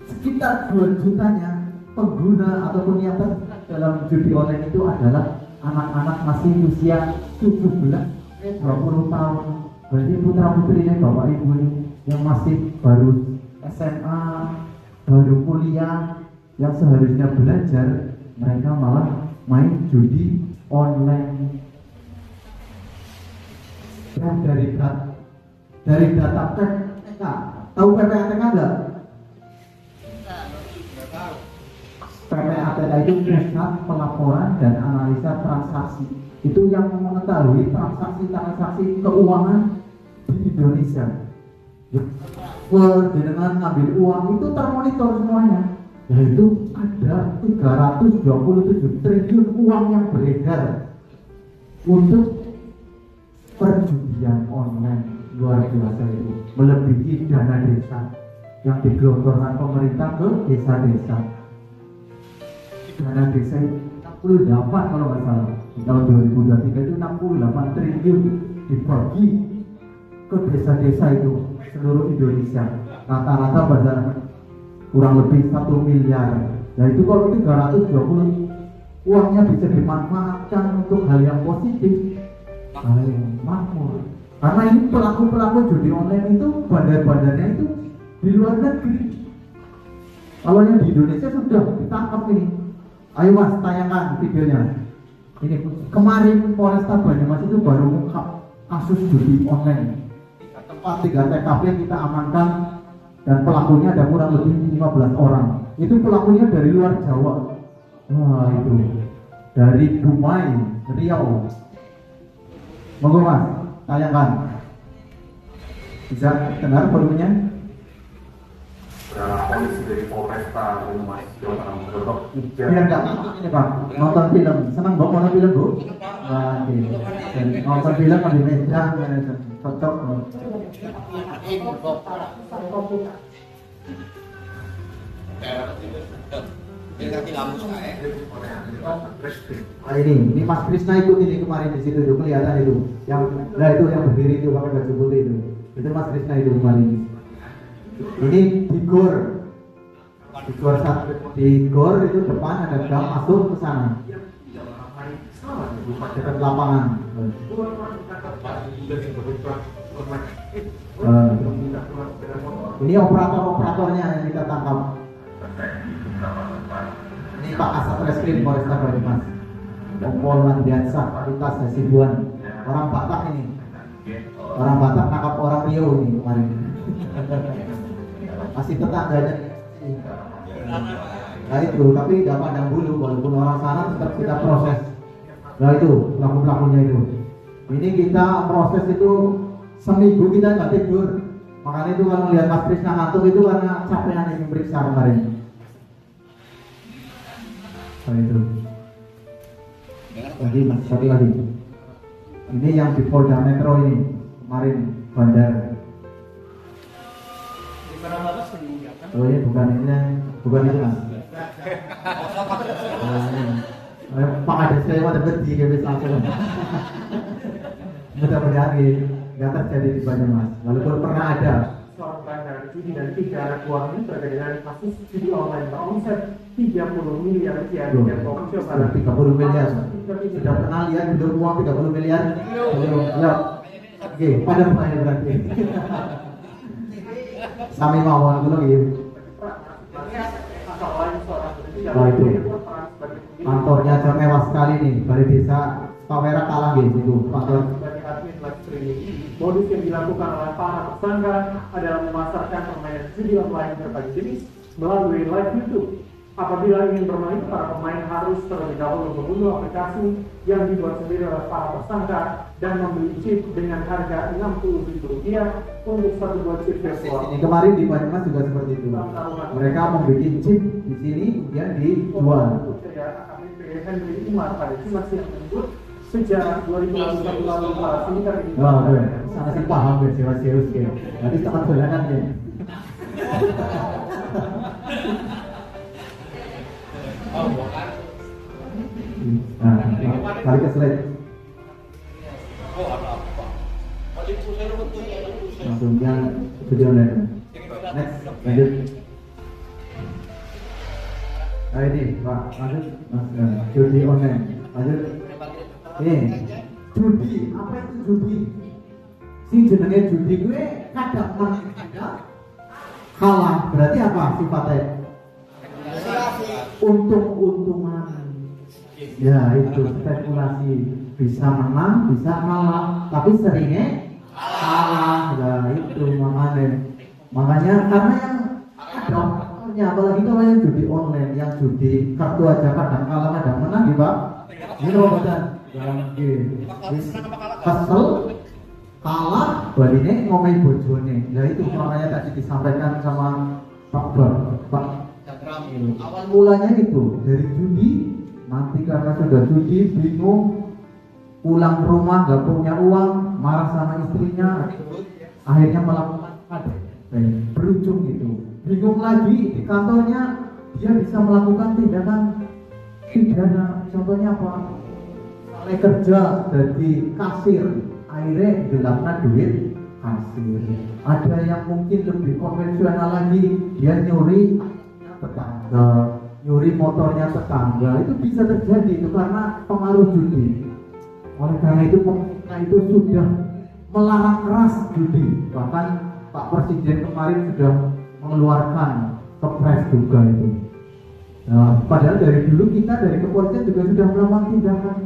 S5: sekitar 2 jutanya pengguna ataupun yang terjerat dalam judi online itu adalah anak-anak masih usia 17-20 tahun. Berarti putra putrinya Bapak Ibu ini yang masih baru SMA, baru kuliah, yang seharusnya belajar, mereka malah main judi online. Nah, dari data PPATK, tahu PPATK enggak? PPATK itu Pusat Pelaporan dan Analisa Transaksi. Itu yang mengetahui transaksi keuangan di Indonesia. Dengan ngambil uang itu termonitor semuanya. Yaitu ada 327 triliun uang yang beredar untuk perjudian online. Luar biasa itu, melebihi dana desa yang digelontorkan pemerintah ke desa-desa. Dana desa itu 68 kalau nggak salah di tahun 2023 itu 68 triliun dibagi ke desa-desa itu seluruh Indonesia. Rata-rata pada kurang lebih 1 miliar. Nah itu kalau 320 uangnya bisa dimanfaatkan untuk hal yang positif, hal yang makmur. Karena ini pelaku-pelaku judi online itu bandar-bandarnya itu di luar negeri. Kalau yang di Indonesia sudah ditangkap ini. Ayo Mas, tayangkan videonya. Ini kemarin Polresta Banyumas itu baru mengungkap kasus judi online. 3 TKP kita amankan dan pelakunya ada kurang lebih 15 orang. Itu pelakunya dari luar Jawa. Wah, itu dari Dumai, Riau. Monggo Mas, tayangkan. Bisa dengar volumenya?
S2: Polisi dari Polresta Rumah Jawa
S5: Biar nggak ini Pak, nonton film. Senang Mbak nonton film Bu? Wah, ini. Nonton film di Medan, cocok. Ini Mas Krisna ikut ini kemarin di situ, kelihatan itu. Yang itu yang berdiri itu pakai baju putih itu. Itu Mas Krisna itu kemarin. Ini di gor itu depan ada gang masuk ke sana. Dekat lapangan. Ini operatornya yang kita tangkap. Ini Pak Kasat Reskrim Polresta Banyumas. Kompol Mandiansa Kualitas Hasibuan. Orang Batak ini. Orang Batak nangkap orang Riau ini kemarin. Masih tetangganya. Nah itu, tapi tidak pandang bulu, walaupun orang sana tetap kita proses. Nah itu, pelaku-pelakunya itu. Ini kita proses itu seminggu kita nggak tidur. Makanya itu kalau lihat Mas Krisna ngantuk itu karena capean yang memeriksa kemarin. Nah itu. Jadi satu lagi. Ini yang di Polda Metro ini kemarin bandar. Oh ini bukan itu Mas. Pak ada saya mau dapat di GBS langsung. Mudah-mudahan nggak terjadi di Banyumas. Walaupun pernah ada
S3: seorang bandar judi dan 3 anak buahnya terkait dengan kasus judi online beromset 30 miliar rupiah dan
S5: sudah 30 miliar. Sudah pernah lihat belum uang 30 miliar? Belum. Ya. Oke, pada mana berarti? Sami mawon dulu gitu. Nah itu kantornya aja mewah sekali nih, Balai Desa Pawera Kalang gitu kantor.
S3: Modus yang dilakukan oleh para tersangka adalah memasarkan permainan judi online berbagai jenis melalui live YouTube. Apabila ingin bermain, para pemain harus terlebih dahulu mengunduh aplikasi yang dibuat sendiri oleh para tersangka dan membeli chip dengan harga Rp60.000 untuk satu buah chip virtual.
S5: Ini kemarin di Banyumas juga seperti itu. Mereka membuat chip di sini kemudian dijual.
S3: AKBP Henry Umar pada Jumat siang menyebut sejak 2021 lalu sindikat ini.
S5: Oh, sangat sih paham ya serius ya. Nanti sangat belakangan ya. Nah, balik ke slide. Langsung yang video online. Next, lanjut. Nah ini, Pak, lanjut. Judi online. Lanjut. Ini judi, apa itu judi? Si jenenge judi gue kadang menang, kalah. Berarti apa sifatnya? Untung-untungan. Ya itu spekulasi, bisa menang, bisa kalah, tapi seringnya kalah. Nah itu makanya karena yang ada apalagi kalau yang judi online, yang judi kartu aja kadang kalah kadang menang ya Pak. Ini loh badan kesel kalah baliknya ngomel bojone. Nah itu makanya tadi disampaikan sama Pak awal mulanya itu dari judi. Nanti karena sudah judi, bingung, pulang ke rumah gak punya uang, marah sama istrinya, akhirnya melakukan berujung gitu. Bingung lagi di kantornya, dia bisa melakukan tindakan pidana. Contohnya apa? Mulai kerja jadi kasir, akhirnya gelapnya duit kasir. Ada yang mungkin lebih konvensional lagi, dia nyuri tetangga, nyuri motornya tetangga. Itu bisa terjadi itu karena pengaruh judi. Oleh karena itu pemerintah itu sudah melarang keras judi. Bahkan Pak Presiden kemarin sudah mengeluarkan kepres juga itu. Nah, padahal dari dulu kita dari kepolisian juga sudah melakukan tindakan.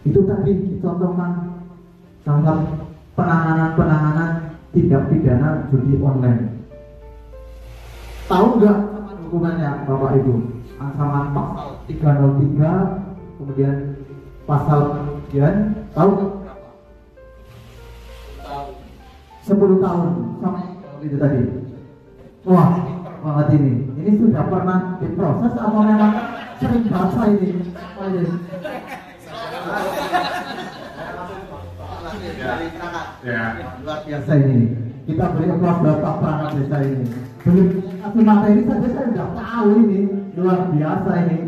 S5: Itu tadi dicontohkan tentang penanganan tindak pidana judi online. Tahu nggak hukumannya Bapak Ibu? Ancaman pasal 303, kemudian pasal kemudian tahu nggak? 10 tahun sama itu tadi. Wah, banget ini. Ini sudah pernah diproses atau memang sering baca ini?
S6: Ya.
S5: Luar biasa ini. Kita beri aplaus buat Pak Perangkat Desa ini. Belum kasih materi saja saya sudah tahu ini. Luar biasa ini.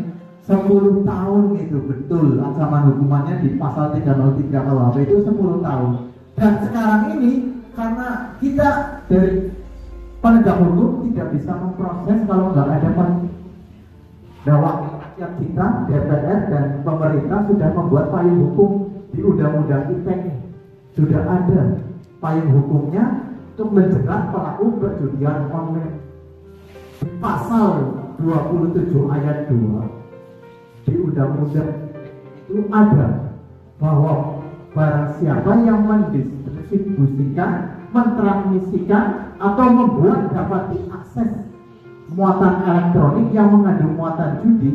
S5: 10 tahun itu betul ancaman hukumannya di pasal 303 KUHP itu 10 tahun. Dan sekarang ini karena kita dari penegak hukum tidak bisa memproses kalau nggak ada pendakwa rakyat kita, DPR dan pemerintah sudah membuat payung hukum di Undang-Undang ITE. Sudah ada payung hukumnya untuk menjerat pelaku perjudian online. Di pasal 27 ayat 2 di Undang-Undang itu ada bahwa barang siapa yang mendistribusikan, mentransmisikan atau membuat dapat diakses muatan elektronik yang mengandung muatan judi,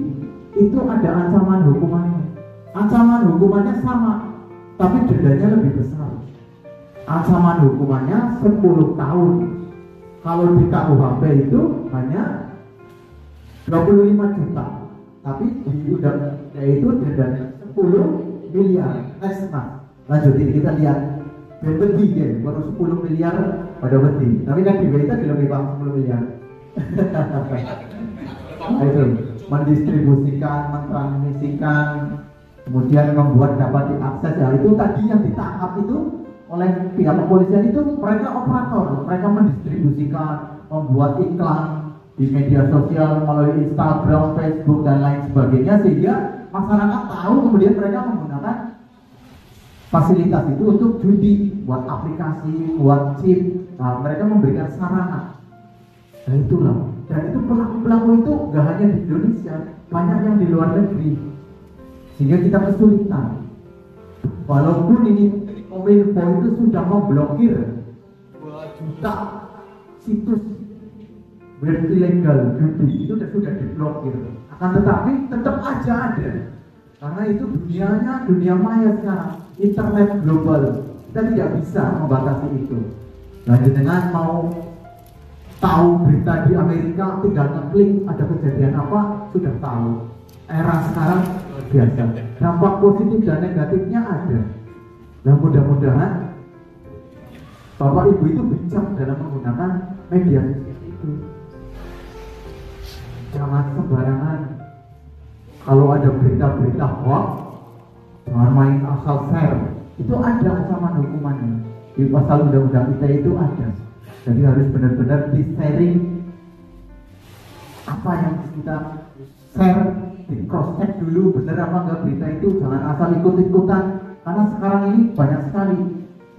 S5: itu ada ancaman hukumannya. Ancaman hukumannya sama, tapi dendanya lebih besar. Ancaman hukumannya 10 tahun. Kalau di KUHP itu hanya 25 juta. Tapi di undang-undang itu dendanya 10 miliar. Nah, lanjut ini kita lihat. Bedi ya, baru 10 miliar pada bedi. Tapi kan di berita lebih bang 10 miliar. Itu mendistribusikan, mentransmisikan, kemudian membuat dapat diakses. Ya itu tadi yang ditangkap itu oleh pihak kepolisian itu mereka operator, mereka mendistribusikan, membuat iklan di media sosial melalui Instagram, Facebook dan lain sebagainya sehingga masyarakat tahu, kemudian mereka menggunakan fasilitas itu untuk judi, buat aplikasi, buat chip. Nah, mereka memberikan sarana. Nah itulah. Dan itu pelaku-pelaku itu gak hanya di Indonesia, banyak yang di luar negeri. Sehingga kita kesulitan. Walaupun ini Kominfo itu sudah memblokir 2 juta situs web ilegal judi, itu sudah diblokir. Akan tetapi tetap aja ada. Karena itu dunianya dunia maya sekarang, internet global. Kita tidak bisa membatasi itu. Lanjut dengan mau tahu berita di Amerika, tinggal ngeklik ada kejadian apa, sudah tahu. Era sekarang biasa. Dampak positif dan negatifnya ada. Dan mudah-mudahan Bapak Ibu itu bijak dalam menggunakan media itu. Jangan sembarangan. Kalau ada berita-berita hoax, jangan main asal share. Itu ada ancaman hukumannya. Di pasal undang-undang ITE itu ada. Jadi harus benar-benar di-sharing apa yang kita share, di cross check dulu benar apa enggak berita itu, jangan asal ikut-ikutan. Karena sekarang ini banyak sekali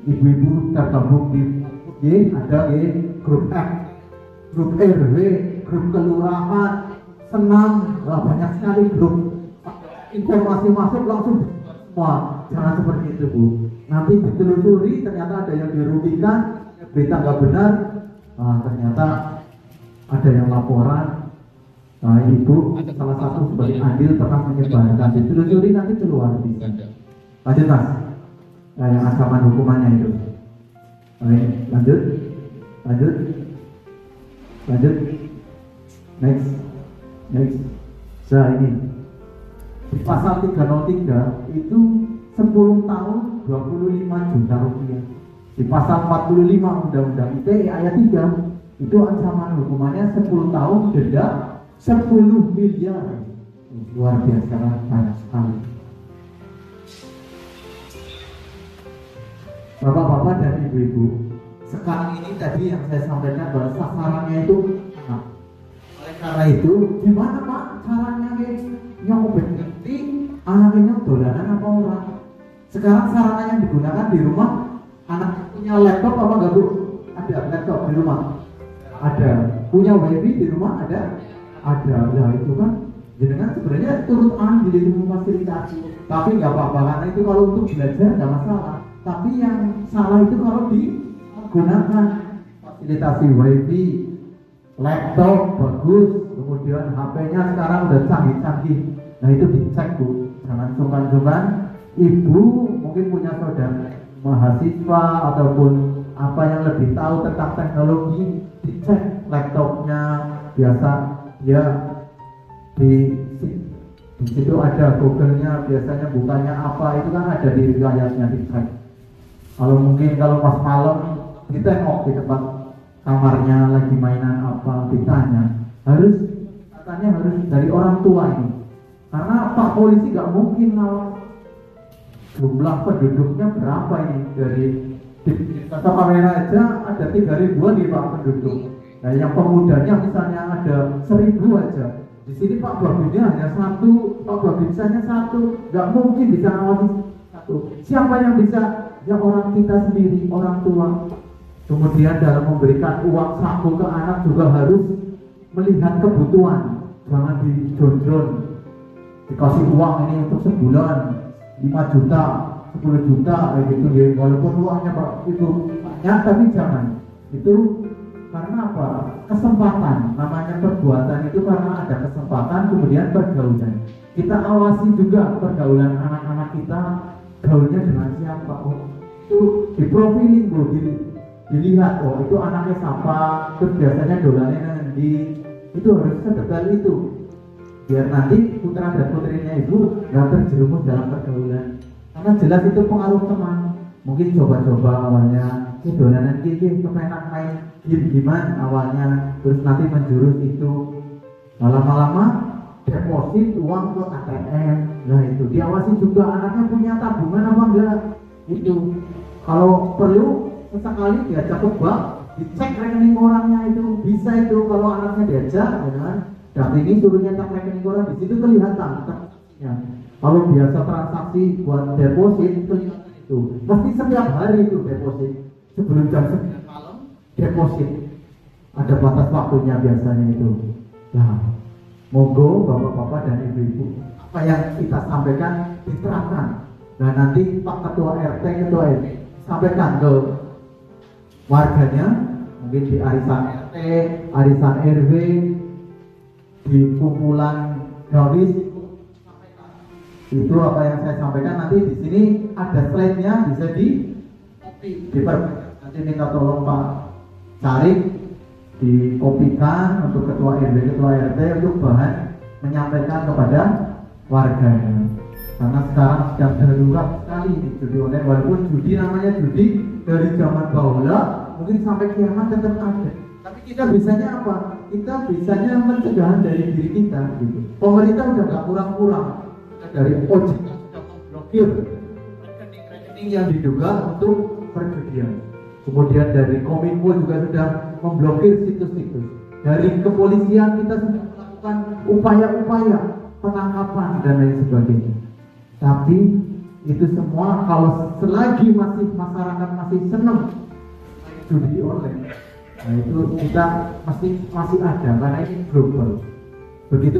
S5: ibu-ibu tergabung di ada grup F, grup RW, grup kelurahan, senam, banyak sekali grup. Informasi masuk langsung semua. Jangan seperti itu Bu. Nanti ditelusuri ternyata ada yang dirugikan, berita nggak benar, ternyata ada yang laporan. Nah, ibu salah satu sebagai andil pernah menyebarkan, ditelusuri nanti keluar bisa. Lanjut Mas. Nah, yang ancaman hukumannya itu. Baik, lanjut. Next. Nah ini di pasal 303 itu 10 tahun 25 juta rupiah. Di pasal 45 Undang-Undang ITE ayat 3 itu ancaman hukumannya 10 tahun denda 10 miliar. Luar biasa banyak sekali. Bapak-bapak dan ibu-ibu, sekarang ini tadi yang saya sampaikan bahwa sasarannya itu anak. Oleh karena itu, gimana Pak caranya nyobek ngerti anaknya dolanan apa orang? Sekarang sarana yang digunakan di rumah, anak punya laptop apa enggak Bu? Ada laptop di rumah? Ada. Punya wifi di rumah? Ada. Nah itu kan jenengan sebenarnya turut andil di memfasilitasi. Tapi nggak apa-apa karena itu kalau untuk belajar nggak masalah. Tapi yang salah itu kalau digunakan fasilitasi wifi, laptop bagus, kemudian HP-nya sekarang udah canggih-canggih. Nah itu dicek Bu, jangan sungkan-sungkan. Ibu mungkin punya saudara mahasiswa ataupun apa yang lebih tahu tentang teknologi, dicek laptopnya. Biasa dia di situ ada Google-nya, biasanya bukannya apa itu kan ada di riwayatnya, dicek. Kalau pas malam ditengok di tempat kamarnya lagi mainan apa, ditanya, katanya harus dari orang tua ini, karena Pak Polisi nggak mungkin ngawal jumlah penduduknya berapa ini, dari di kota kamera aja ada 3.000-an nih Pak penduduk. Nah yang pemudanya misalnya ada 1.000 aja, di sini Pak Babinnya hanya 1, Pak Babinsanya 1, nggak mungkin bisa ngawasi 1. Siapa yang bisa? Ya orang kita sendiri, orang tua. Kemudian dalam memberikan uang saku ke anak juga harus melihat kebutuhan, jangan dijonjon. Dikasih uang ini untuk sebulan 5 juta, 10 juta kayak gitu ya. Walaupun uangnya Pak itu banyak tapi jangan. Itu karena apa? Kesempatan. Namanya perbuatan itu karena ada kesempatan, kemudian pergaulan. Kita awasi juga pergaulan anak-anak kita, gaulnya dengan siapa. Oh, itu diprofiling Bu, dilihat, oh itu anaknya siapa, terus biasanya dolannya nanti, itu harus sedetail itu, biar nanti putra dan putrinya ibu nggak terjerumus dalam pergaulan, karena jelas itu pengaruh teman. Mungkin coba-coba awalnya, dolanan gini, kepenak main gimana awalnya, terus nanti menjurus itu, lama-lama deposit uang ke ATM. Nah itu diawasi juga, anaknya punya tabungan apa enggak, itu kalau perlu sesekali diajak ke bank, dicek rekening orangnya itu, bisa itu kalau anaknya diajak, ya kan? Dan ini suruh nyetak rekening orang, di situ kelihatan transaksinya. Kalau biasa transaksi buat deposit kelihatan itu, pasti setiap hari itu deposit sebelum jam 9 malam deposit, ada batas waktunya biasanya itu. Nah, monggo bapak-bapak dan ibu-ibu, apa yang kita sampaikan diterapkan. Nah nanti Pak Ketua RT, Ketua RW sampaikan ke warganya, mungkin di arisan RT, arisan RW, di kumpulan gawis, itu apa yang saya sampaikan. Nanti di sini ada slide-nya, bisa nanti minta tolong Pak cari, dikopikan untuk Ketua RW, Ketua RT untuk bahan menyampaikan kepada warganya. Karena sekarang sedang darurat sekali judi online, walaupun judi namanya judi dari zaman bahula, mungkin sampai kiamat tetap ada. Tapi kita bisanya apa? Kita bisanya pencegahan dari diri kita gitu. Pemerintah udah gak kurang-kurang, dari OJK sudah memblokir rekening yang diduga untuk perjudian. Kemudian dari Kominfo juga sudah memblokir situs-situs. Dari kepolisian kita sudah melakukan upaya-upaya penangkapan dan lain sebagainya. Tapi itu semua kalau selagi masyarakat masih senang judi online, nah itu kita masih ada, karena ini global. Begitu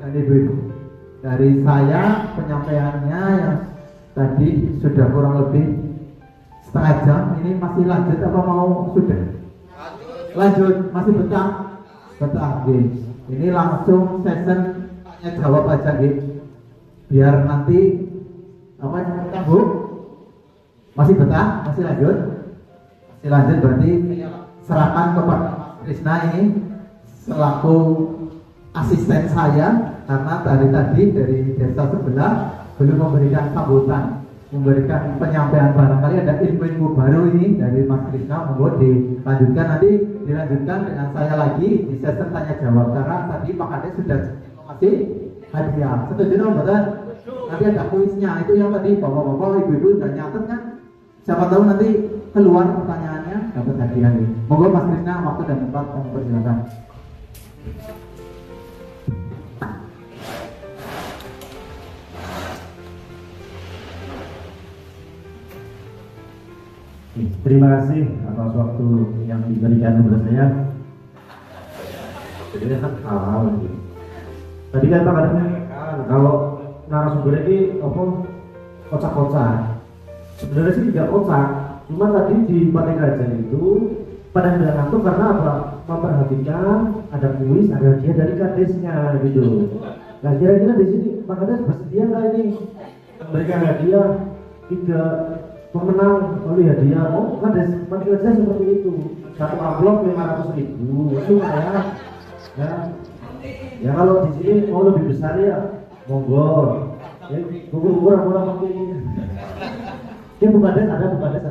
S5: dan ibu-ibu, dari saya penyampaiannya yang tadi sudah kurang lebih setengah jam. Ini masih lanjut apa mau sudah? Lanjut, masih betah? Ini langsung session tanya jawab aja gitu, biar nanti apa yang Bu? Masih betah? Masih lanjut? Masih lanjut, berarti serahkan kepada Krisna ini selaku asisten saya, karena tadi dari desa sebelah belum memberikan sambutan, memberikan penyampaian, barangkali ada ilmu-ilmu baru ini dari Mas Krisna. Monggo dilanjutkan, nanti dilanjutkan dengan saya lagi di sesi tanya jawab, karena tadi Pak Kades sudah masih hadiah. Setuju dong, betul? Nanti ada kuisnya, itu yang tadi bapak-bapak, ibu-ibu udah nyatet kan? Siapa tahu nanti keluar pertanyaannya dapat hadiah nih. Monggo Mas Krisna, waktu dan tempat kami persilakan.
S7: Terima kasih atas waktu yang diberikan kepada saya. Jadi kan hal gitu. Tadi kan Pak Kadang kalau narasumber ini apa kocak-kocak. Sebenarnya sih tidak kocak, cuma tadi di Pantai Gajah itu pada nggak ngantuk karena apa? Memperhatikan ada kuis, ada hadiah dari kadesnya gitu. Nah kira-kira di sini Pak Kades bersedia nggak ini memberikan hadiah 3 pemenang oleh hadiah? Oh Kades, panggil saya seperti itu. 1 amplop 500.000 itu ya. Ya kalau di sini mau lebih besar ya monggo. Ya kurang mungkin. Ya Bu Kades ada Bu Kades.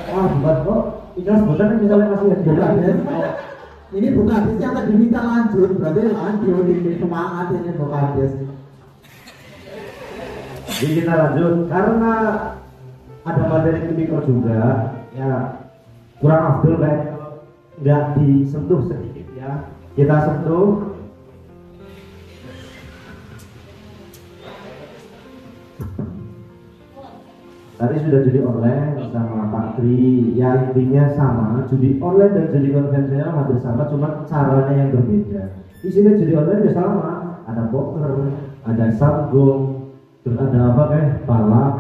S7: Bukan kok. Ini sebutan misalnya masih hadiah.
S5: Ini Bu Kades yang tadi minta lanjut, berarti lanjut ini semangat ini Bu Kades.
S7: Jadi kita lanjut karena ada materi tipikal juga ya kurang afdol kayak nggak disentuh sedikit ya, kita sentuh. Tadi sudah judi online sama Pak Tri, ya intinya sama, judi online dan judi konvensional hampir sama, cuma caranya yang berbeda. Di sini judi online ya sama, ada poker, ada sabgong, terus ada apa balap,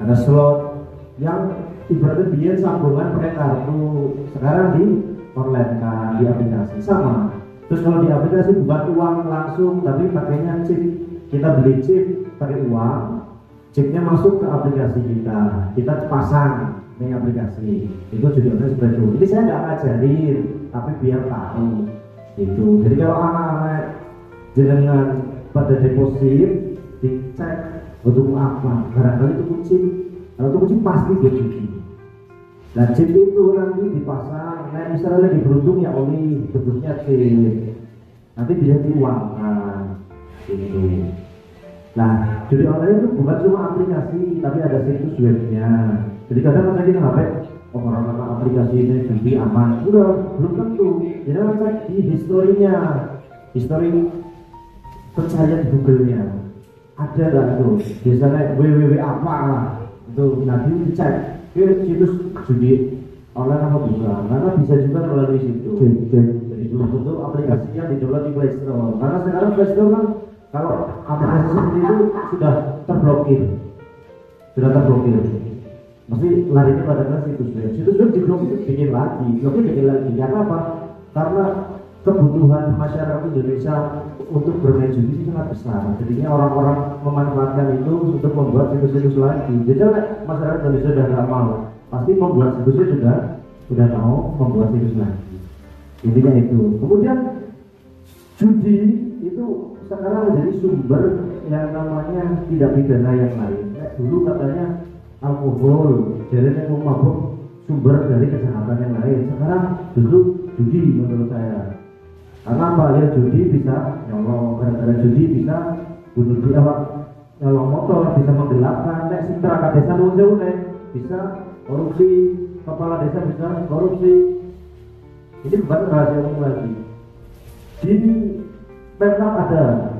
S7: ada slot, yang ibaratnya dia sambungan pakai kartu. Sekarang di online kan, di aplikasi sama. Terus kalau di aplikasi bukan uang langsung, tapi pakainya chip. Kita beli chip pakai uang. Chipnya masuk ke aplikasi kita pasang di aplikasi itu juga seperti itu. Jadi saya nggak ngajarin, tapi biar tahu itu. Jadi kalau anak-anak jenengan pada deposit dicek untuk apa, barangkali itu kucing, kalau itu kucing pasti dia cuci. Nah chip itu nanti dipasang, nah misalnya lagi beruntung ya oli bentuknya chip, nanti bisa diuangkan gitu. Nah, judi online itu bukan cuma aplikasi, tapi ada situs webnya. Jadi kadang kita HP, orang-orang aplikasi ini judi aman, udah belum tentu. Jadi cek di historinya, histori pencarian di Google-nya, ada nggak itu? Biasanya www apa lah, itu nanti dicek, situs judi online apa bukan? Karena bisa juga melalui situ. Jadi belum tentu aplikasi yang didownload di Play Store. Karena sekarang Play Store kan kalau aplikasi seperti itu sudah terblokir, mesti larinya pada situs web diblokir, bikin lagi karena apa? Karena kebutuhan masyarakat Indonesia untuk bermain judi itu sangat besar, jadinya orang-orang memanfaatkan itu untuk membuat situs-situs lagi. Jadi masyarakat Indonesia sudah nggak mau, pasti membuat situsnya juga sudah mau membuat situs lagi. Intinya itu. Kemudian judi itu sekarang menjadi sumber yang namanya tidak pidana yang lain. Dulu katanya alkohol, jadi yang mabuk sumber dari kejahatan yang lain. Sekarang dulu judi menurut saya. Karena apa ya, judi bisa nyolong, gara-gara judi bisa bunuh diri, nyolong motor, bisa menggelapkan, sing perangkat desa nuwun bisa korupsi, kepala desa bisa korupsi. Ini bukan rahasia umum lagi. Di Pemkab ada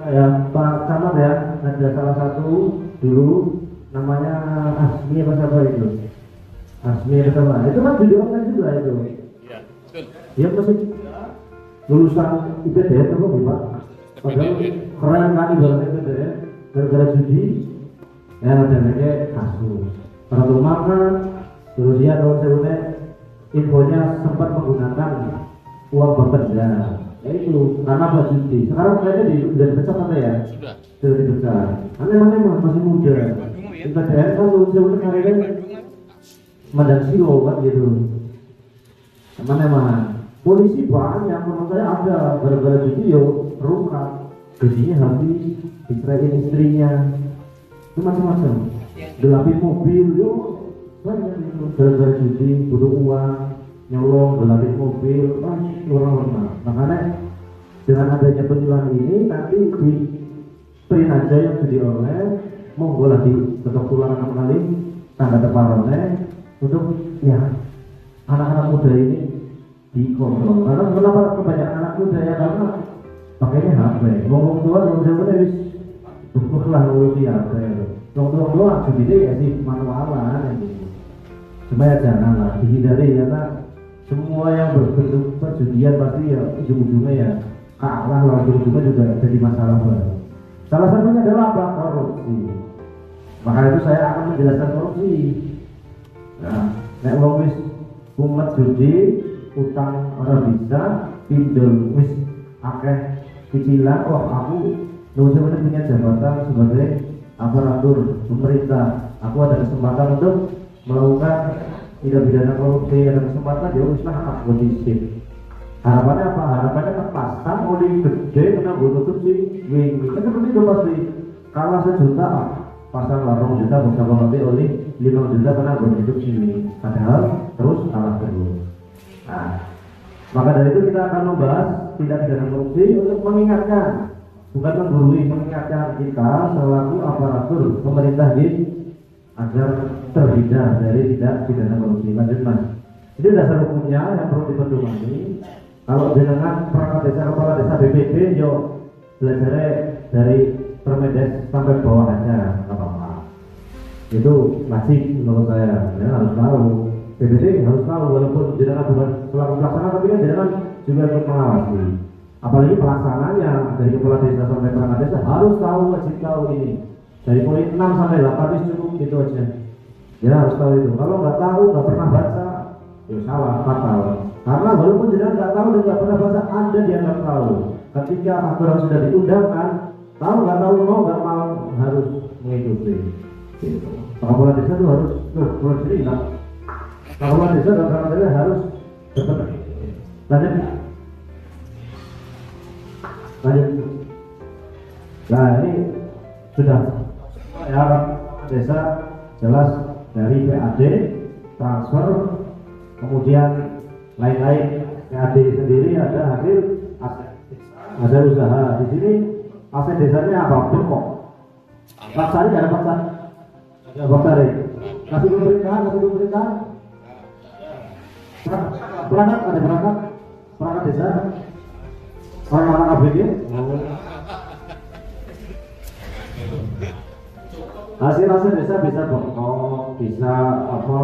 S7: ya Pak Camat ya, ada salah satu dulu namanya Asmi apa itu? Asmi apa? Itu kan judi online juga itu. Iya, betul. Dia masih lulusan IPDN apa Pak? Padahal keren kan ibaratnya IPDN, gara-gara judi ya ada lagi kasus. Orang rumah makan, terus dia infonya sempat menggunakan uang berbeda. Ya itu karena apa judi. Sekarang kayaknya sudah dipecat apa ya? Sudah dipecat. Aneh-aneh masih muda. IPDN kan lulusan kayaknya Madan Silo kan gitu. Teman-teman, polisi banyak, menurut saya ada gara-gara judi yo rusak, gajinya habis, diceraiin istrinya, itu macam-macam. Gelapin mobil yo banyak itu gara-gara judi, butuh uang, nyolong, gelapin mobil, orang-orang. Makanya dengan adanya penjualan ini nanti di print aja yang judi online, monggo lagi tetap tulang kali tangga terparone untuk ya anak-anak muda ini dikontrol. Karena kenapa kebanyakan anak muda ya, karena pakainya HP. Ngomong tua wis butuh lah ngurusi HP. Ngomong tua judi ya sih manualan gitu. Cuma ya janganlah dihindari, karena semua yang berbentuk perjudian pasti ya ujung-ujungnya ya kalah lah, ujung-ujungnya juga jadi masalah baru. Salah satunya adalah apa? Korupsi. Maka itu saya akan menjelaskan korupsi. Nah, nek wong wis kumet judi, utang ora bisa, pinjol wis akeh cicilan. Oh aku sebenarnya punya jabatan sebagai aparatur pemerintah, aku ada kesempatan untuk melakukan tidak pidana korupsi, ada kesempatan ya wis lah aku disip. Harapannya apa? Harapannya terpasang oleh gede kena tutup si wing. Kan seperti itu pasti. Kalah 1 juta, pasang 8 juta bersama nanti oleh 5 juta kena tutup si wing. Padahal terus kalah terus. Nah, maka dari itu kita akan membahas tidak pidana korupsi untuk mengingatkan, bukan menggurui, mengingatkan kita selaku aparatur pemerintah ini agar terhindar dari tidak pidana korupsi. Lanjut mas. Jadi dasar hukumnya yang perlu dipedomani. Kalau jenengan perangkat desa, kepala desa, BPD, yo belajarnya dari Permendes sampai bawah aja, nggak apa-apa. Itu masih menurut saya, ya harus tahu. BPD harus tahu, walaupun jenengan bukan selaku pelaksana, tapi kan jenengan juga ikut mengawasi. Apalagi pelaksananya dari kepala desa sampai perangkat desa harus tahu, wajib tahu ini. Dari poin 6 sampai 8 cukup gitu aja. Ya harus tahu itu. Kalau nggak tahu, nggak pernah baca, ya salah, fatal. Karena walaupun jenengan nggak tahu dan nggak pernah baca, Anda dianggap tahu. Ketika aturan sudah diundangkan, tahu nggak tahu, mau nggak mau harus mengikuti. Gitu. Kepala desa itu harus bercerita. Kepala desa dan perangkat desa harus berperan. Lanjut. Nah ini sudah ya desa jelas dari PAD, transfer, kemudian lain-lain. PAD sendiri ada hasil usaha. Di sini aset desanya apa? Kok paksari ada paksari? Ya paksari. Kasih pemerintahan. Perangkat ada perangkat desa. Orang-orang ABG. Hasil desa bisa bengkok, bisa apa,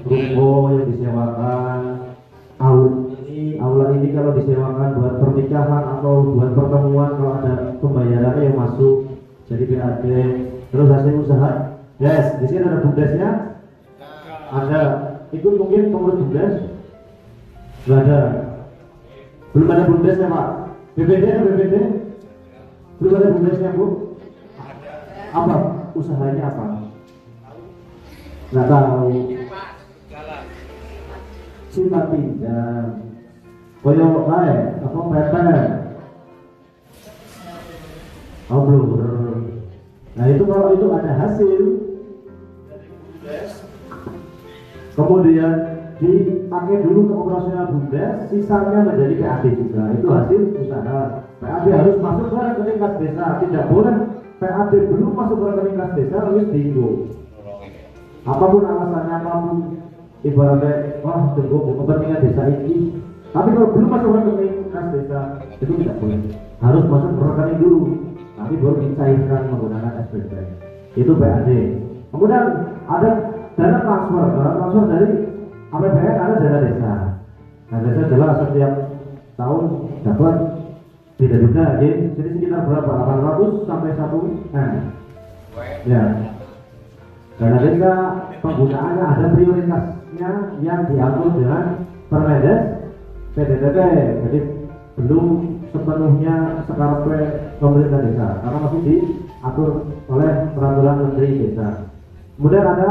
S7: ruko yang disewakan, aula ini kalau disewakan buat pernikahan atau buat pertemuan, kalau ada pembayarannya yang masuk jadi PAD. Terus hasil usaha, yes, di sini ada bumdesnya, ada. Ikut mungkin pengurus bumdes, nggak ada, belum ada bumdesnya pak. BPD belum ada bumdesnya bu. Apa usahanya apa? Nggak tahu. Simpan pinjam. Koyo kae apa PT. Oh belum. Nah itu kalau itu ada hasil, kemudian dipakai dulu ke operasional bumdes, sisanya menjadi PAD juga. Itu hasil usaha. PAD harus masuk ke rekening kas desa, tidak boleh PAD belum masuk ke rekening kas desa harus diingo. Apapun alasannya, apapun ibaratnya, wah tunggu kepentingan desa ini. Tapi kalau belum masuk ke rekening kas desa itu tidak boleh. Harus masuk ke rekening dulu. Nanti baru dicairkan menggunakan SPT. Itu PAD. Kemudian ada dana transfer dari APBN, ada dana desa. Nah desa jelas setiap tahun dapat beda-beda, jadi sekitar berapa? 800 sampai 1 M. Ya. Dana desa penggunaannya ada prioritasnya yang diatur dengan Permendes PDTT. Jadi belum sepenuhnya sekarang pemerintah desa, karena masih diatur oleh peraturan menteri desa. Kemudian ada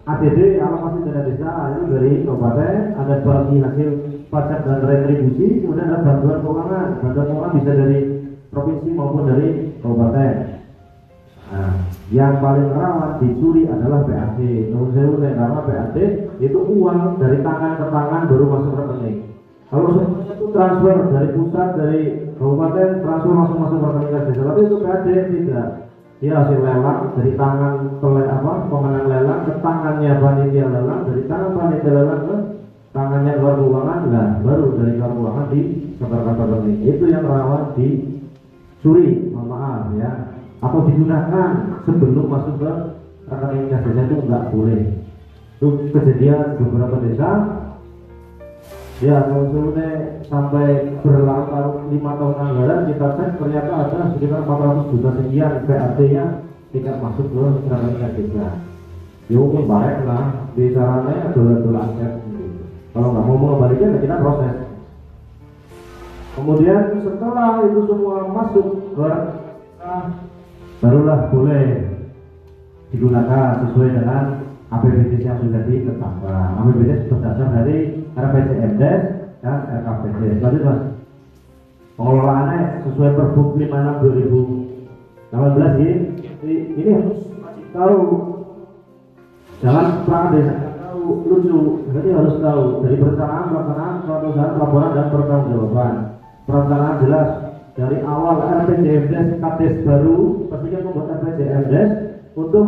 S7: ADD, alokasi dana desa, itu dari kabupaten, ada bagi hasil pajak dan retribusi, kemudian ada bantuan keuangan bisa dari provinsi maupun dari kabupaten. Nah, yang paling rawan dicuri adalah PAD. Karena PAD itu uang dari tangan ke tangan baru masuk rekening. Kalau itu transfer dari pusat, dari kabupaten, transfer masuk rekening kas desa, tapi itu PAD tidak. Dia hasil lelang dari tangan pemenang lelang ke tangannya panitia lelang, dari tangan panitia lelang ke tangannya keluar keuangan, nah baru dari keluar keuangan disebarkan ke rekening. Itu yang rawan dicuri, mohon maaf ya, atau digunakan sebelum masuk ke rekening kas desa, itu nggak boleh. Itu kejadian beberapa desa. Ya, maksudnya sampai berlarut-larut 5 tahun anggaran kita cek ternyata ada sekitar 400 juta sekian PAD-nya tidak masuk ke rekening desa. Ya mungkin baik lah, bicaranya dolar-dolar aset. Kalau nggak mau mengembalikan, ya kita proses. Kemudian setelah itu semua masuk ke barulah boleh digunakan sesuai dengan APBD yang sudah ditetapkan. APBD berdasar dari RPJMDes dan RKPD. Lanjut Mas. Pengelolaannya sesuai Pergub 56/2018 ini harus tahu. Jangan perang desa tahu lucu, berarti harus tahu dari perencanaan, pelaksanaan, pelaksanaan, laporan dan pertanggungjawaban. Perencanaan jelas dari awal RPJMDes Kades baru pastikan membuat RPJMDes untuk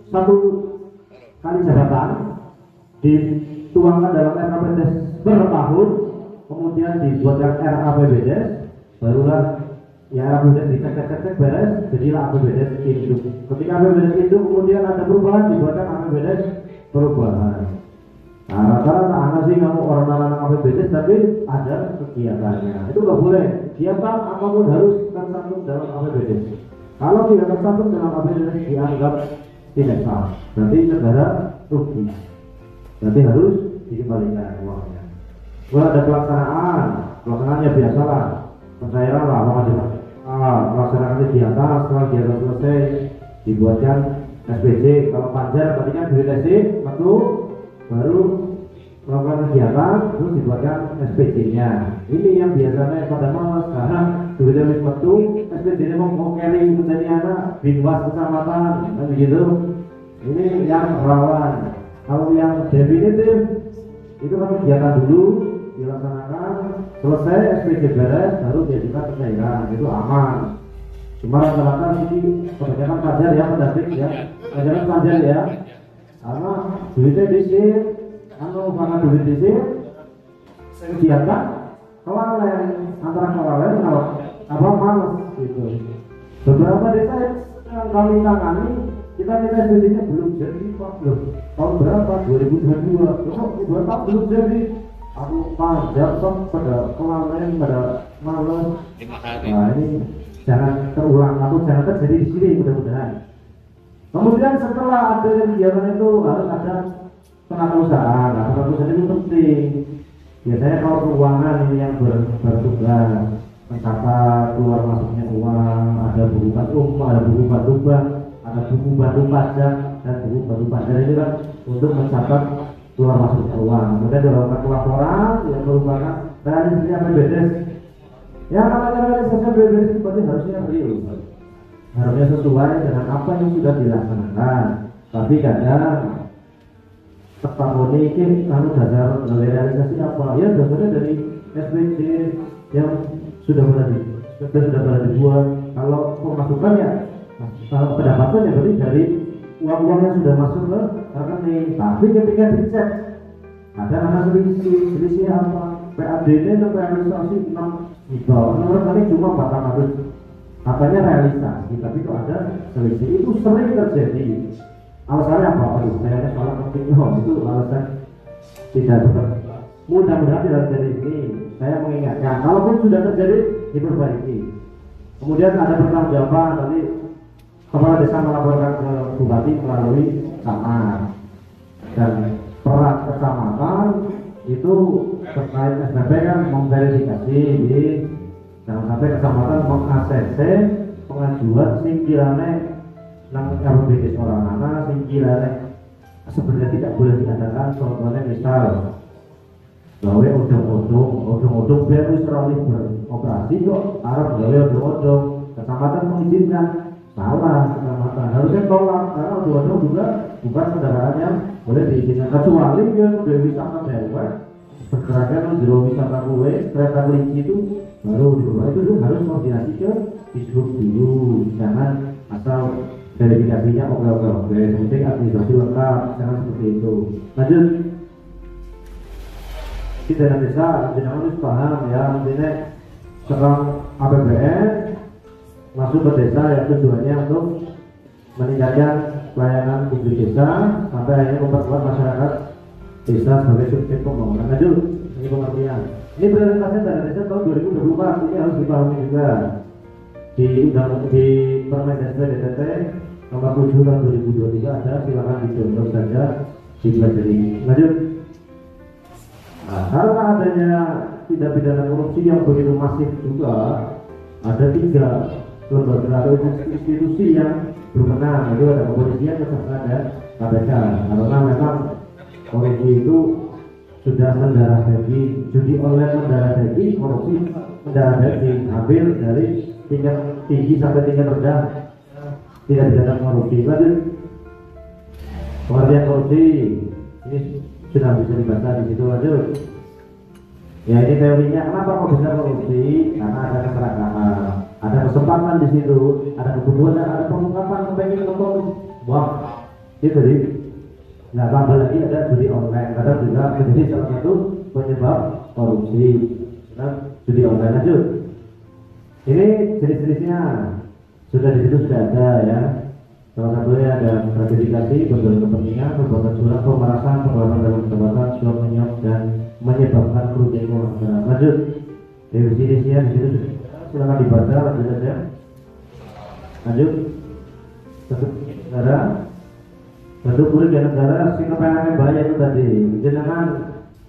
S7: 1 kali jabatan dituangkan dalam RKPDes per tahun, kemudian dibuatkan RAPBDes, barulah ya RAPBDes dicek beres, jadilah APBDes induk. Ketika APBDes induk kemudian ada perubahan, dibuatkan APBDes perubahan. Nah, rata-rata anak sih kamu orang APBDes tapi ada kegiatannya. Itu nggak boleh. Siapa apapun harus tersambung dalam APBDes. Kalau tidak tersambung dalam APBDes dianggap tidak sah. Berarti negara rugi. Berarti harus dikembalikan uangnya. Kalau ada pelaksanaannya biasalah. Pencairan lah, melaksanakan kegiatan. Setelah kegiatan selesai dibuatkan SPJ. Kalau panjar berarti kan duit SC tentu baru melakukan kegiatan terus dibuatkan SPJ-nya. Ini yang biasanya pada mas sekarang duitnya wis metu, SPJ-nya mau carry menjadi anak binwas kecamatan kan begitu. Ini yang rawan. Kalau yang definitif itu kan kegiatan dulu dilaksanakan, selesai SPJ beres baru diajukan pencairan, itu aman. Cuma rata-rata sini kebanyakan pelajar ya, pendamping ya, pelajaran pelajar ya, karena duitnya disir, karena duit disir, kegiatan kelalaian, antara kelalaian apa males gitu. Beberapa desa yang kami tangani, kita minta SPJ-nya belum jadi Pak loh. Tahun berapa? 2022. Kok 2 tahun belum jadi? Aku pajak pada kelalaian, pada males. Nah ini jangan terulang atau jangan terjadi di sini mudah-mudahan. Kemudian setelah ada kegiatan itu harus ada pengawasan. Nah, pengawasan itu penting. Biasanya kalau keuangan ini yang bertugas mencatat keluar masuknya uang, ada buku bantu, ada buku bantu bank, ada buku bantu pajak dan buku bantu pajak itu kan untuk mencatat keluar masuknya uang. Kemudian dilakukan laporan yang merupakan realisasi APBDes. Ya namanya realisasi APBDes itu berarti harusnya real, harusnya sesuai dengan apa yang sudah dilaksanakan. Tapi kadang petani ini kalau dasar realisasi apa? Ya dasarnya dari SPJ yang sudah pernah dibuat. Kalau pemasukan ya pendapatan ya berarti dari uang-uang yang sudah masuk ke rekening. Tapi ketika dicek ada anak selisih apa? PAD-nya itu realisasi 6 juta, rekening cuma 400. Katanya realisasi, tapi kok ada selisih. Itu sering terjadi. Alasannya apa? Aduh, saya salah ketik. Itu alasan tidak benar. Mudah-mudahan tidak terjadi ini. Saya mengingatkan, kalaupun sudah terjadi diperbaiki. Kemudian ada pertanggungjawaban tadi. Kepala desa melaporkan ke bupati melalui camat dan peran kecamatan itu terkait SPP kan memverifikasi di jangan sampai kecamatan meng-ACC pengajuan singkirane nang RPBD seorang anak singkirane sebenarnya tidak boleh diadakan. Contohnya misal gawe odong-odong biar wis ora beroperasi kok arep gawe odong-odong, kecamatan mengizinkan. Salah, kecamatan harusnya tolak karena odong-odong juga bukan kendaraan yang boleh diizinkan kecuali yang udah wisata dewek pergerakan jero wisata kue kereta kelinci itu baru diubah. Itu harus koordinasi ke dishub dulu, jangan asal verifikasinya oke, penting administrasi lengkap, jangan seperti itu. Lanjut, di dana desa jangan harus paham ya, intinya sekarang APBN masuk ke desa yang tujuannya untuk meningkatkan pelayanan publik desa sampai akhirnya memperkuat masyarakat desa sebagai subjek pembangunan. Lanjut, ini pengertian. Ini prioritasnya dana desa tahun 2024 ini harus dipahami juga di Permendesda DTT nomor 7 tahun 2023 ada, silakan didownload saja, dipelajari. Lanjut. Nah, karena adanya tindak pidana korupsi yang begitu masif juga, ada 3 lembaga atau institusi yang berwenang, itu ada kepolisian, kejaksaan dan KPK. Karena memang korupsi itu sudah mendarah daging, judi online mendarah daging, korupsi mendarah daging, hampir dari tingkat tinggi sampai tingkat rendah tidak pidana korupsi. Lanjut, pengertian korupsi ini sudah bisa dibaca di situ. Lanjut, ya ini teorinya. Kenapa kok bisa korupsi? Karena ada keserakahan, ada kesempatan di situ, ada kebutuhan, dan ada pengungkapan kepengen ngomong wah itu tadi. Nah, tambah lagi ada judi online, kadang juga menjadi salah satu penyebab korupsi. Nah, judi online. Lanjut, ini jenis-jenisnya sudah di situ sudah ada ya. Salah satunya ada gratifikasi, bentuk kepentingan, perbuatan curang, pemerasan, perbuatan dalam jabatan, suap menyuap, dan menyebabkan kerugian keuangan negara. Lanjut, definisinya di situ silakan dibaca. Lanjut saja. Lanjut, bentuk negara, bentuk kerugian negara, kepentingan bahaya itu tadi. Jenengan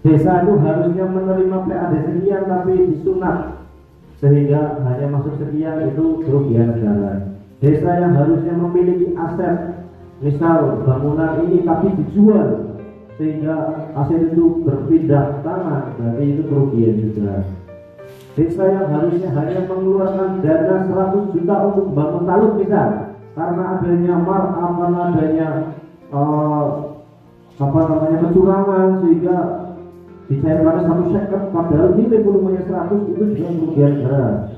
S7: desa itu harusnya menerima PAD sekian tapi disunat sehingga hanya masuk sekian, itu kerugian negara. Desa yang harusnya memiliki aset, misal bangunan ini tapi dijual sehingga aset itu berpindah tangan, berarti itu kerugian juga. Desa yang harusnya hanya mengeluarkan dana 100 juta untuk bangun talud misal, karena adanya karena adanya kecurangan sehingga dicairkan 1 padahal nilai volumenya 100, itu juga kerugian negara.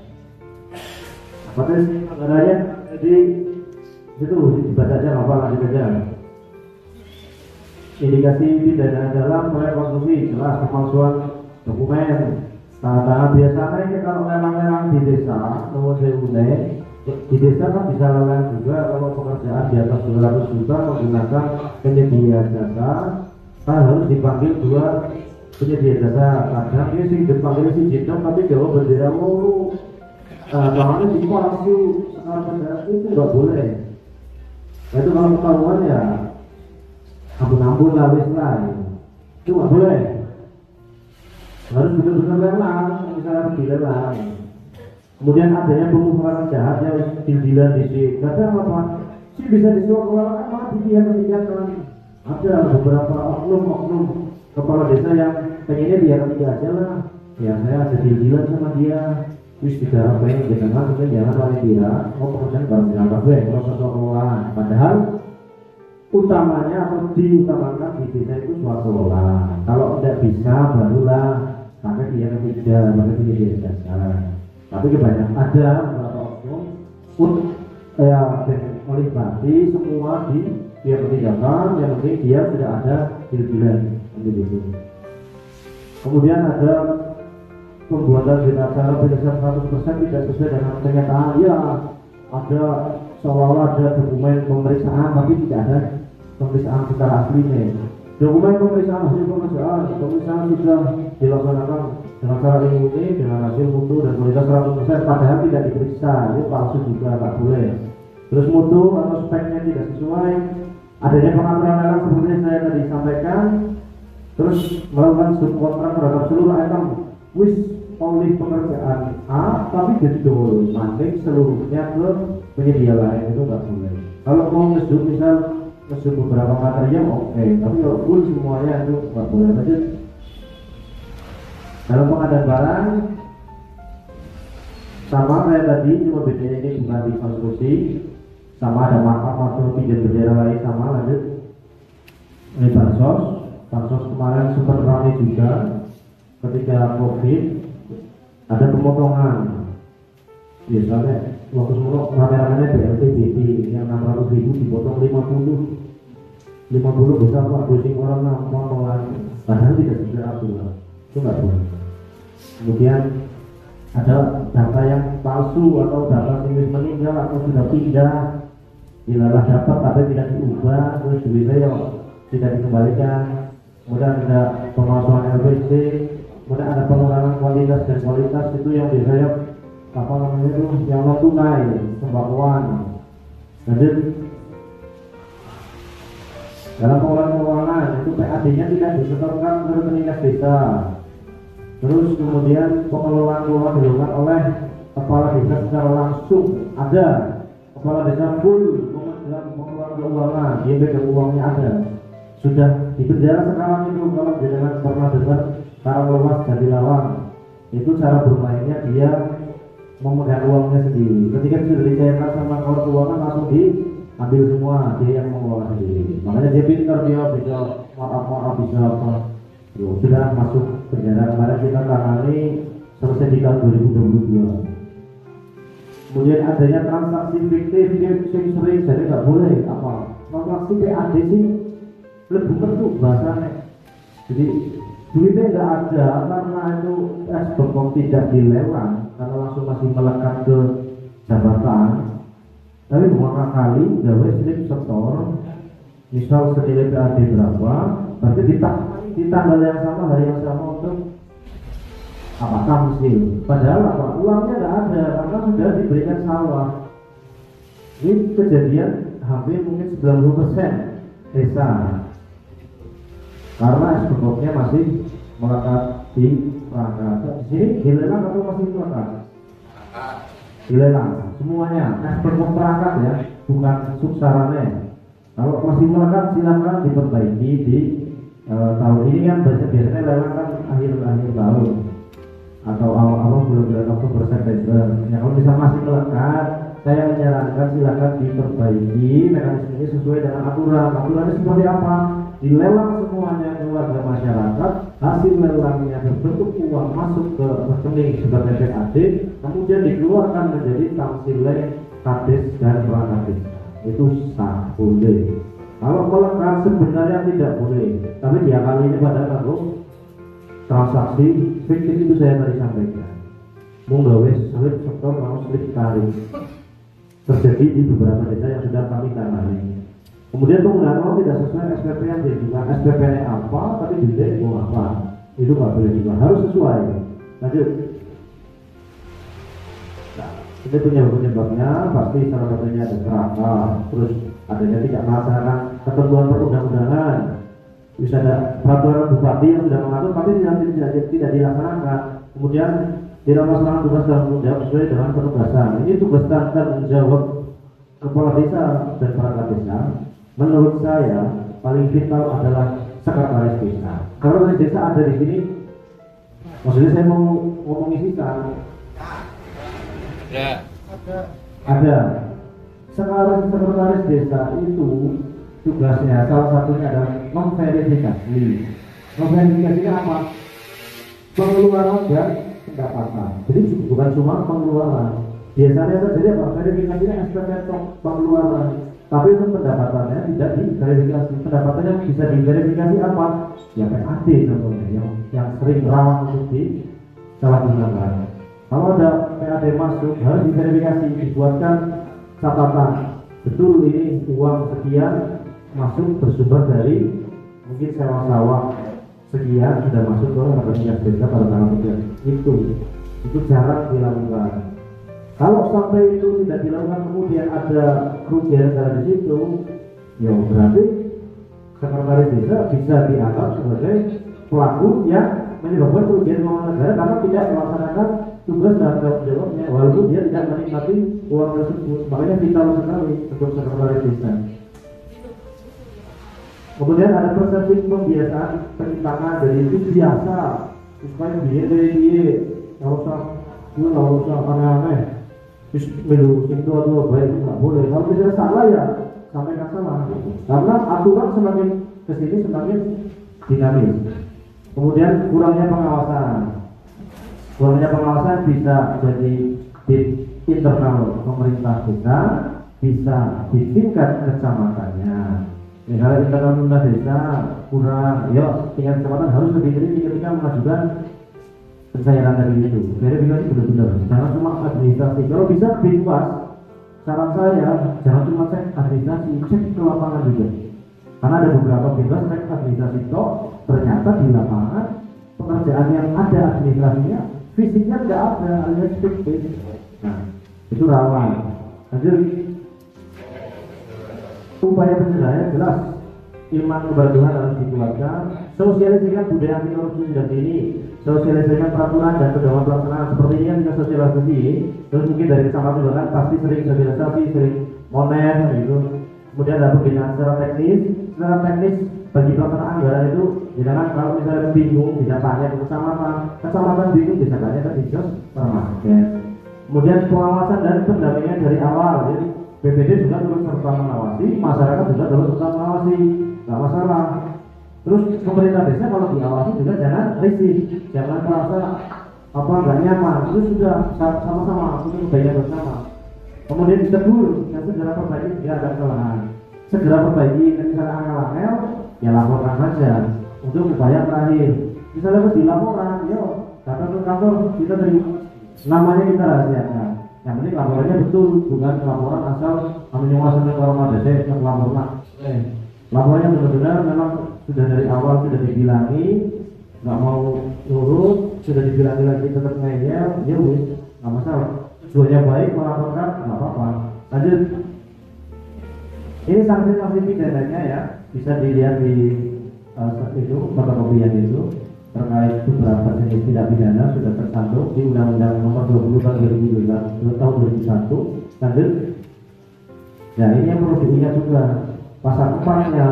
S7: Padahal negaranya jadi itu dibaca aja, apa lanjut aja. Indikasi pidana dalam proyek konstruksi jelas pemalsuan dokumen. Tanda biasanya ini kalau lelang-lelang di desa, di desa kan bisa lelang juga kalau pekerjaan di atas 200 juta menggunakan penyedia jasa, kan harus dipanggil 2 penyedia jasa. Kadang ini sih dipanggil si jidong tapi jauh bendera mulu. Namanya di palsu sekarang itu nggak boleh. Nah, itu kalau ketahuan ya ampun-ampun lah wis lah. Itu nggak boleh. Harus benar-benar lelang, misalnya dilelang. Kemudian adanya pemukulan jahat yang dibilang di sini. Kadang apa sih bisa disuruh keluar malah dipihak-pihak kan. Ada beberapa oknum kepala desa yang pengennya biar tiga aja lah. Ya saya ada dibilang sama dia. Wis tidak apa yang kita mungkin jangan panitia mau pekerjaan baru bilang gue proses pengelolaan, padahal utamanya atau diutamakan di desa itu swasembada. Kalau tidak bisa barulah pakai dia ketiga, pakai dia jasa. Tapi kebanyakan ada beberapa oknum ya oleh berarti semua dia kerjakan, yang penting dia sudah ada deal-dealan itu. Kemudian ada pembuatan berita acara berdasarkan 100% tidak sesuai dengan kenyataan. Ya, ada seolah-olah ada dokumen pemeriksaan tapi tidak ada pemeriksaan secara aslinya. Dokumen pemeriksaan hasil pemeriksaan sudah dilaksanakan dengan cara ini dengan hasil mutu dan kualitas 100%, padahal tidak diperiksa, itu palsu juga, tak boleh. Terus mutu atau speknya tidak sesuai, adanya pengaturan lelang seperti yang saya tadi sampaikan, terus melakukan subkontrak terhadap seluruh item wis oleh pekerjaan A tapi gedol mandek seluruhnya ke penyedia lain, itu nggak boleh. Kalau mau ngesub misal ngesub beberapa material oke, tapi kalau full semuanya itu nggak boleh. Lanjut, dalam pengadaan barang sama kayak tadi, cuma bedanya ini bukan di konstruksi, sama ada markup atau pinjam bendera lain sama. Lanjut, ini bansos kemarin sempat ramai juga ketika COVID, ada pemotongan. Biasanya waktu semua rame-ramenya BLT BD yang 600.000 dipotong 50 besar pak, pusing orang potongan, padahal tidak sesuai aturan, itu nggak boleh. Kemudian ada data yang palsu atau data yang meninggal atau sudah pindah, dilalah dapat tapi tidak diubah, terus duitnya yang tidak dikembalikan. Kemudian ada pemalsuan LPC, kemudian ada pengurangan kualitas dan kualitas itu yang biasanya apa namanya itu yang non tunai sembakoan. Lanjut, dalam pengelolaan keuangan itu PAD-nya tidak disetorkan ke rekening kas desa. Terus kemudian pengelolaan keuangan dilakukan oleh kepala desa secara langsung. Ada kepala desa full dalam pengelolaan keuangan, dia pegang uangnya ada. Sudah di penjara sekarang itu kalau jangan pernah dengar Karanglewas Jatilawang, itu cara bermainnya dia memegang uangnya sendiri. Ketika sudah dicairkan sama kepala keuangan langsung diambil semua, dia yang mengelola sendiri. Makanya dia pintar, dia bisa marah-marah, bisa apa. Sudah masuk penjara kemarin kita tangani selesai di tahun 2022. Kemudian adanya transaksi fiktif yang sering jadi nggak boleh apa transaksi PAD sih lebih tuh bahasanya. Jadi duitnya nggak ada karena itu SPKOM tidak dilelang karena langsung masih melekat ke jabatan. Tapi beberapa kali gawe slip setor misal senilai PAD berapa, berarti di tanggal yang sama, hari yang sama untuk apa tamsil. Padahal apa uangnya nggak ada karena sudah diberikan sawah. Ini kejadian hampir mungkin 90% desa karena SPKOM-nya masih melekat di perangkat. Di sini dilelang atau masih melekat? Dilelang semuanya. SPKOM perangkat ya, bukan subsarannya. Kalau masih melekat silakan diperbaiki di tahun ini kan biasanya lelang kan akhir tahun atau awal bulan Oktober September. Ya, kalau bisa masih melekat, saya menyarankan silakan diperbaiki mekanisme ini sesuai dengan aturan. Aturannya seperti apa? Dilelang semuanya ke warga masyarakat, hasil lelangnya berbentuk uang masuk ke rekening sebagai PAD, kemudian dikeluarkan menjadi tamsilai kades dan perangkat desa. Itu sah boleh. Kalau melekat sebenarnya tidak boleh, tapi dia kali ini pada kalau transaksi fiktif itu saya tadi sampaikan. Menggawe slip setor mau slip tarik terjadi di beberapa desa yang sudah kami tangani. Kemudian penggunaan uang tidak sesuai SPP yang diajukan. SPP apa, tapi dilihat mau apa, itu nggak boleh juga, harus sesuai. Lanjut. Nah, ini penyebabnya pasti salah satunya ada kerangka, terus adanya tidak melaksanakan ketentuan perundang-undangan. Bisa ada peraturan bupati yang sudah mengatur tapi tidak dilaksanakan. Kemudian tidak melaksanakan tugas dan tanggung jawab sesuai dengan penugasan. Ini tugas dan tanggung jawab kepala desa dan perangkat desa. Menurut saya paling vital adalah sekretaris desa. Kalau sekretaris desa ada di sini, maksudnya saya mau ngomong isikan.
S1: Ya.
S7: Ada. Sekretaris desa itu tugasnya salah satunya adalah memverifikasi. Memverifikasinya apa? Pengeluaran dan pendapatan. Jadi bukan cuma pengeluaran. Biasanya terjadi apa? Verifikasinya SPP pengeluaran. Tapi untuk pendapatannya tidak diverifikasi. Pendapatannya bisa diverifikasi apa? Ya PAD contohnya yang sering rawan untuk disalahgunakan. Kalau ada PAD masuk harus diverifikasi, dibuatkan catatan. Betul ini uang sekian masuk bersumber dari mungkin sewa sawah sekian sudah masuk ke rekening desa pada tanggal sekian. Itu jarang dilakukan. Kalau sampai itu tidak dilakukan kemudian ada kerugian negara di situ, ya berarti sekretaris desa bisa dianggap sebagai pelaku yang menyebabkan kerugian keuangan negara karena tidak melaksanakan tugas dan tanggung jawabnya, walaupun dia tidak menikmati uang tersebut. Makanya vital sekali untuk sekretaris desa. Kemudian ada persepsi pembiasaan penyimpangan dari itu biasa supaya dia dari dia nggak usah aneh-aneh. Terus melu itu atau baik nggak boleh. Kalau misalnya salah ya sampaikan salah. Karena aturan semakin kesini semakin dinamis. Kemudian kurangnya pengawasan bisa jadi di internal pemerintah desa, bisa di tingkat kecamatannya. Misalnya internal pemerintah desa kurang, ya tingkat kecamatan harus lebih teliti ketika mengajukan pencairan dari itu. Verifikasi benar-benar, jangan cuma administrasi. Kalau bisa lebih luas, saran saya jangan cuma cek administrasi, cek ke lapangan juga. Karena ada beberapa bebas cek administrasi toh, ternyata di lapangan pekerjaan yang ada administrasinya, fisiknya tidak ada, alias fiktif. Nah, itu rawan. Lanjut. Upaya pencegahan jelas, ilmu kebantuan harus dikuatkan, sosialisasikan budaya anti korupsi dan ini sosialisasikan peraturan dan pedoman pelaksanaan seperti ini kan kita sosialisasi, terus mungkin dari kecamatan juga kan pasti sering sosialisasi, sering monet gitu. Kemudian ada pembinaan secara teknis bagi pelaksanaan anggaran itu, jangan kalau misalnya bingung bisa tanya ke kecamatan bingung bisa tanya ke dinas permasken. Kemudian pengawasan dan pendampingan dari awal, jadi BPD juga turut serta mengawasi, masyarakat juga turut serta mengawasi, nggak masalah. Terus pemerintah desa kalau diawasi juga jangan risih, jangan merasa nggak nyaman, itu sudah sama-sama untuk kebaikan bersama. Kemudian ditegur dan segera perbaiki jika ada kesalahan. Segera perbaiki, misalnya angel, ya laporkan saja untuk upaya terakhir. Misalnya harus dilaporan, datang ke kantor kita dari namanya kita rahasiakan. Yang penting laporannya betul, bukan laporan asal kami menguasai korma desa yang laporan. Laporannya benar-benar memang sudah dari awal sudah dibilangi, nggak mau nurut, sudah dibilangi lagi tetap ngeyel, ya wis, nggak masalah. Tujuannya baik melaporkan, nggak apa-apa. Lanjut. Ini sanksi pidananya ya, bisa dilihat di itu fotokopian itu terkait beberapa jenis tindak pidana sudah tercantum di Undang-Undang Nomor 20 Tahun 2001. Lanjut. Nah ini yang perlu diingat juga, pasal 4-nya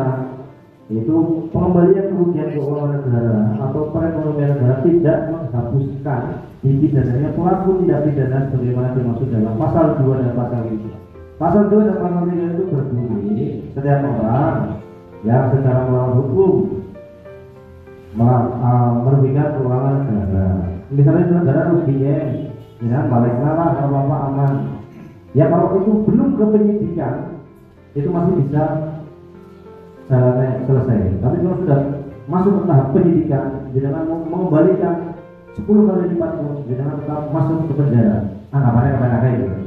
S7: itu pengembalian kerugian keuangan negara atau perekonomian negara tidak menghapuskan dipidananya pelaku tindak pidana sebagaimana dimaksud dalam pasal 2 dan pasal 3. Pasal 2 dan pasal 3 itu berbunyi setiap orang yang secara melawan hukum merugikan keuangan negara. Misalnya negara ruginya, ya balik salah apa aman. Ya kalau itu belum ke penyidikan, itu masih bisa selesai. Tapi kalau sudah masuk ke tahap penyidikan, jangan mengembalikan 10 kali lipat pun, jangan tetap masuk ke penjara. Anggapannya kayak gitu.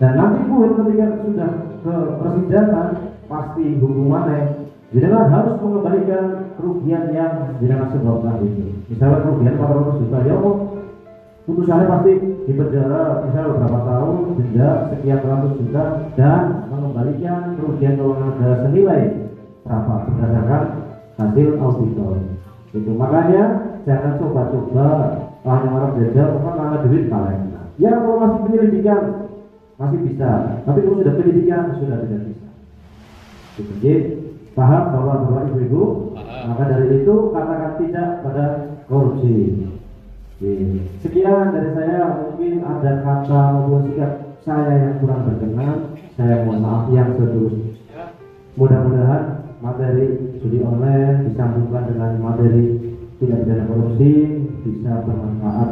S7: Dan nanti pun ketika sudah ke persidangan, pasti hukumannya jangan harus mengembalikan kerugian yang jangan sebabkan itu. Misalnya kerugian 400 juta, ya putusannya pasti di penjara misalnya beberapa tahun, denda sekian ratus juta dan mengembalikan kerugian keuangan negara senilai berapa berdasarkan hasil auditor. Itu makanya jangan coba-coba hanya orang jajal karena duit kalian. Ya kalau masih penyelidikan masih bisa, tapi kalau sudah penyidikan sudah tidak bisa. Jadi paham bahwa Bapak Ibu, maka dari itu katakan tidak pada korupsi. Sekian dari saya, mungkin ada kata maupun sikap saya yang kurang berkenan, saya mohon maaf yang setulus-tulusnya. Mudah-mudahan materi judi online disambungkan dengan materi tindak pidana korupsi bisa bermanfaat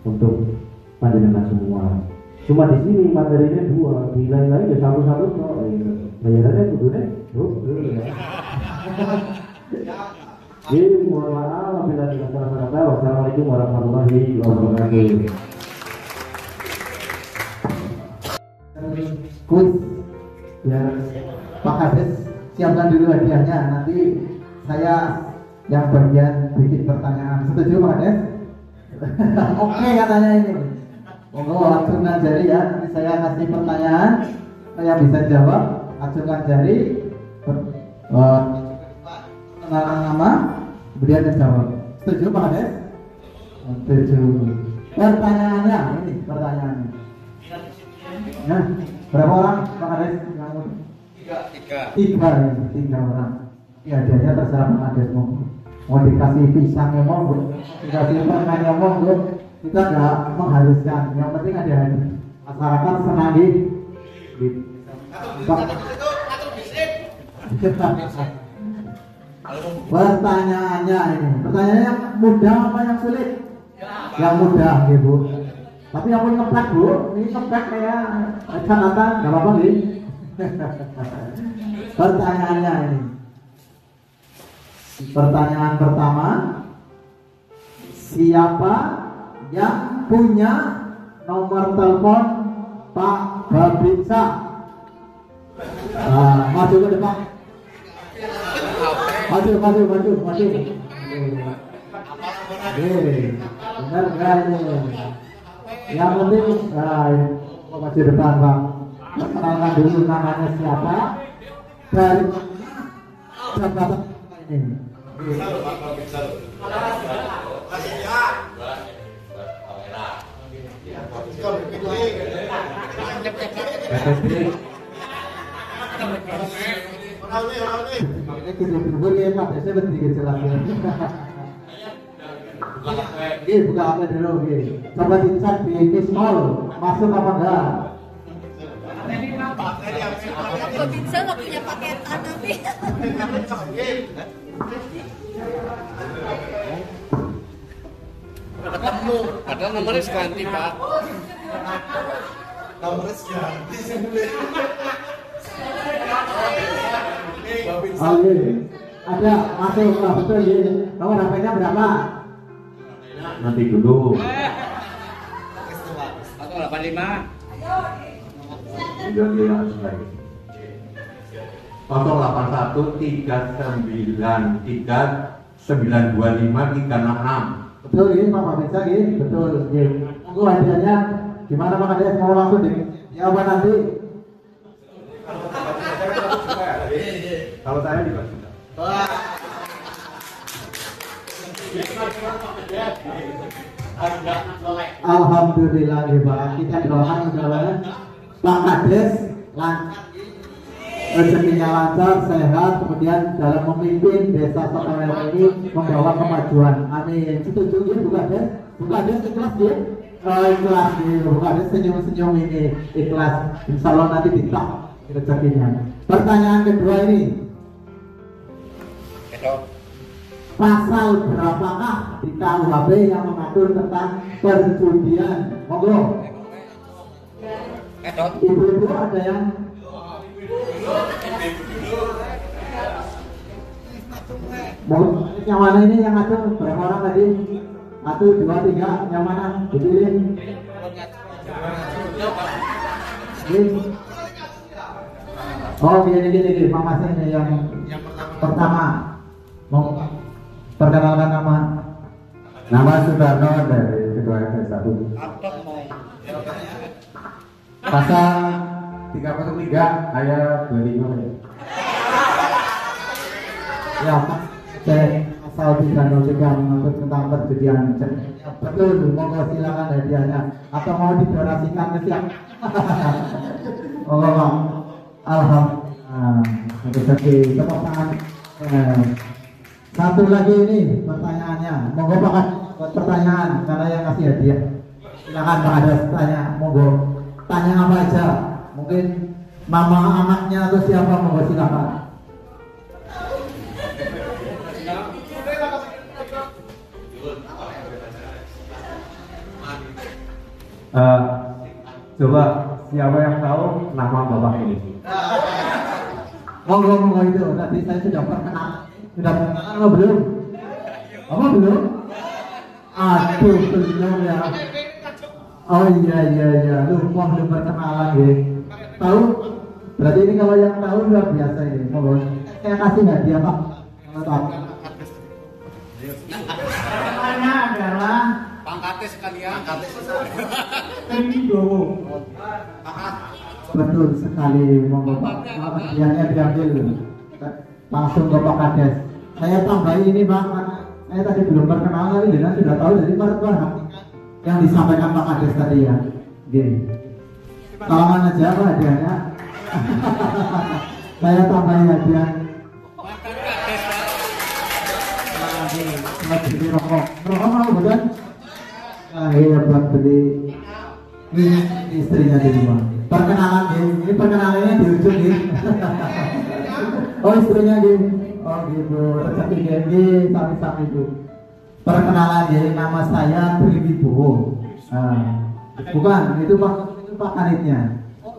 S7: untuk panjenengan semua. Cuma di sini materinya 2, di lain-lain ya satu-satu kok. Bayarannya kudunya mohon maaf apabila tidak salah kata. Wassalamualaikum warahmatullahi wabarakatuh.
S5: Kuis ya Pak Kades, siapkan dulu hadiahnya. Nanti saya yang bagian bikin pertanyaan. Setuju Pak Kades? Oke katanya ini. Monggo acungkan jari ya. Nanti saya kasih pertanyaan, saya bisa jawab. Acungkan jari, nama, kemudian dijawab. Setuju Pak Kades? Setuju. Pertanyaannya ini pertanyaannya. Nah, berapa orang Pak Kades? Tiga orang. Ya hadiahnya terserah Pak Kades mau dikasih pisang ya mau, dikasih permen ya mau, kita nggak mengharuskan. Yang penting ada hadiah. Masyarakat senang Pertanyaannya ini, pertanyaannya yang mudah apa yang sulit? Yang mudah, Bu. Tapi yang mau ngeplak Bu, ini ngeplak kayak Canatan, nggak apa-apa nih. Pertanyaannya ini. Pertanyaan pertama, siapa yang punya nomor telepon Pak Babinsa? Maju ke depan. Maju. Benar enggak ini? Yang penting, maju depan Pak. Kenalkan dulu namanya siapa, dari jabatan ini. Buka apa dulu, coba dicek di Kismol, masuk apa enggak?
S8: Kok bisa nggak punya paketan tapi?
S1: Ketemu, padahal nomornya seganti Pak.
S6: Nomornya seganti.
S5: Oh iya, ada masuk lah betul ya. Nomor HP-nya berapa?
S2: Nanti dulu.
S1: 185.
S2: 08139392536.
S5: Betul ya, Pak bisa ya, betul ya. Tunggu hadiahnya gimana Pak Kades, mau langsung di jawaban nanti.
S2: Kalau saya dikasih.
S5: Alhamdulillah ya Pak, kita doakan mudah-mudahan Pak Kades lancar, rezekinya lancar, sehat, kemudian dalam memimpin desa Sokalera ini membawa kemajuan. Amin. Setuju ya Bu Kades? Bu Kades ikhlas ya? Oh, ikhlas ya, Bu Kades senyum-senyum ini ikhlas. Insya Allah nanti ditang rezekinya. Pertanyaan kedua ini, pasal berapakah di KUHP yang mengatur tentang perjudian? Monggo. Ibu-ibu ada yang mau yang mana ini yang ngatur? Berapa orang tadi? 1, 2, 3, yang mana? Dipilih. Oh gini, Mama ini yang pertama. Mau perkenalkan nama. Nama Sudarno dari Ketua RT 1. Pasal 303 ayat 25. Ya, pasal 303 mengatur tentang perjudian. Betul, monggo silakan hadiahnya. Atau mau didonasikan ke siapa? Oh, Bang. Alhamdulillah. Tepuk tangan. Satu lagi ini pertanyaannya. Monggo Pak buat pertanyaan karena yang kasih hadiah. Silakan Pak ada tanya. Monggo tanya apa aja. Mungkin mama anaknya atau siapa, monggo silakan.
S2: Coba siapa yang tahu nama bapak ini?
S5: Monggo itu tadi saya sudah perkenalan. Sudah perkenalan atau belum? Apa belum? Aduh belum ya. Oh iya, lupa belum perkenalan ya. Tahu? Berarti ini kalau yang tahu luar biasa ini. Monggo saya kasih hadiah Pak. Kalau tahu. Pertanyaannya adalah
S1: Pangkatnya sekalian.
S5: betul sekali, monggo Pak. Hadiahnya diambil langsung ke Pak Kades. Saya tambahin ini Pak, saya tadi belum perkenalan tapi dengan sudah tahu dari Pak yang disampaikan Pak Kades tadi ya. Gini, tolongan aja Pak hadiahnya. Saya tambahin hadiah. Beli rokok mau bukan? Iya buat beli ini istrinya di rumah. Perkenalan ini perkenalannya di ujung nih. Oh istrinya gini. Oh gitu. Rezeki gini sami-sami itu. Perkenalan jadi nama saya Triwibowo. Bukan itu Pak Kanitnya.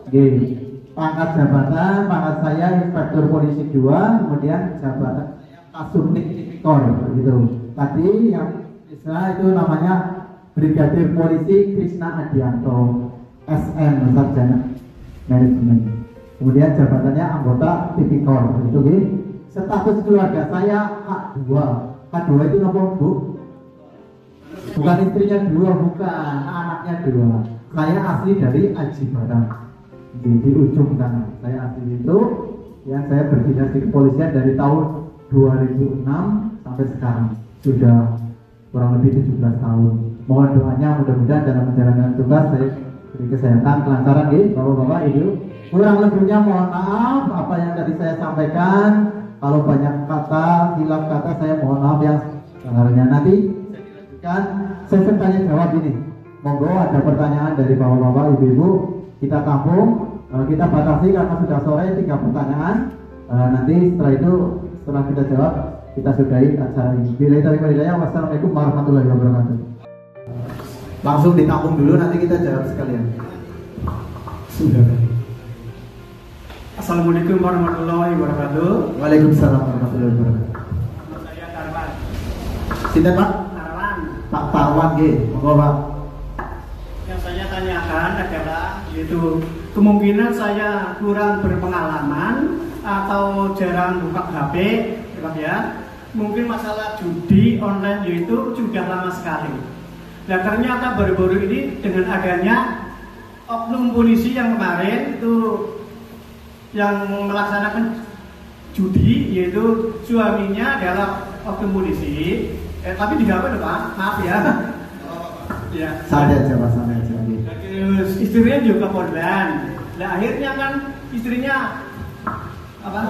S5: Gini. Pangkat jabatan, pangkat saya Inspektur Polisi 2, kemudian jabatan Kasubnit Tipikor gitu. Tadi yang istilah itu namanya Brigadir Polisi Krisna Adianto SN Sarjana Manajemen. Kemudian jabatannya anggota Tipikor itu gitu. Status keluarga saya K2. K2 itu apa Bu? Bukan istrinya 2, bukan anaknya 2. Saya asli dari Aji Barang di ujung sana. Saya asli itu yang saya berdinas di kepolisian dari tahun 2006 sampai sekarang sudah kurang lebih 17 tahun. Mohon doanya mudah-mudahan dalam menjalankan tugas saya diberi kesehatan, kelancaran gitu, bapak-bapak, ibu. Kurang lebihnya mohon maaf apa yang tadi saya sampaikan. Kalau banyak kata, hilaf kata, saya mohon maaf yang sebenarnya. Nanti kan sesi tanya jawab ini. Monggo ada pertanyaan dari bapak-bapak, ibu-ibu, kita tampung, kita batasi karena sudah sore 3 pertanyaan. Nanti setelah itu, setelah kita jawab, kita sudahi acara ini. Wassalamualaikum warahmatullahi wabarakatuh. Langsung ditampung dulu, nanti kita jawab sekalian. Sudah.
S3: Assalamualaikum warahmatullahi wabarakatuh.
S5: Waalaikumsalam warahmatullahi wabarakatuh.
S3: Saya Tarwan.
S5: Sinten Pak?
S3: Tarwan.
S5: Pak Tarwan nggih, monggo Pak.
S3: Yang saya tanyakan adalah yaitu kemungkinan saya kurang berpengalaman atau jarang buka HP, ya. Mungkin masalah judi online yaitu sudah lama sekali. Nah ternyata baru-baru ini dengan adanya oknum polisi yang kemarin itu yang melaksanakan judi, yaitu suaminya adalah oknum polisi, tapi digawe loh Pak, maaf ya. Ya.
S5: Santai aja Pak, santai aja.
S3: Terus istrinya juga korban. Nah akhirnya kan istrinya apa?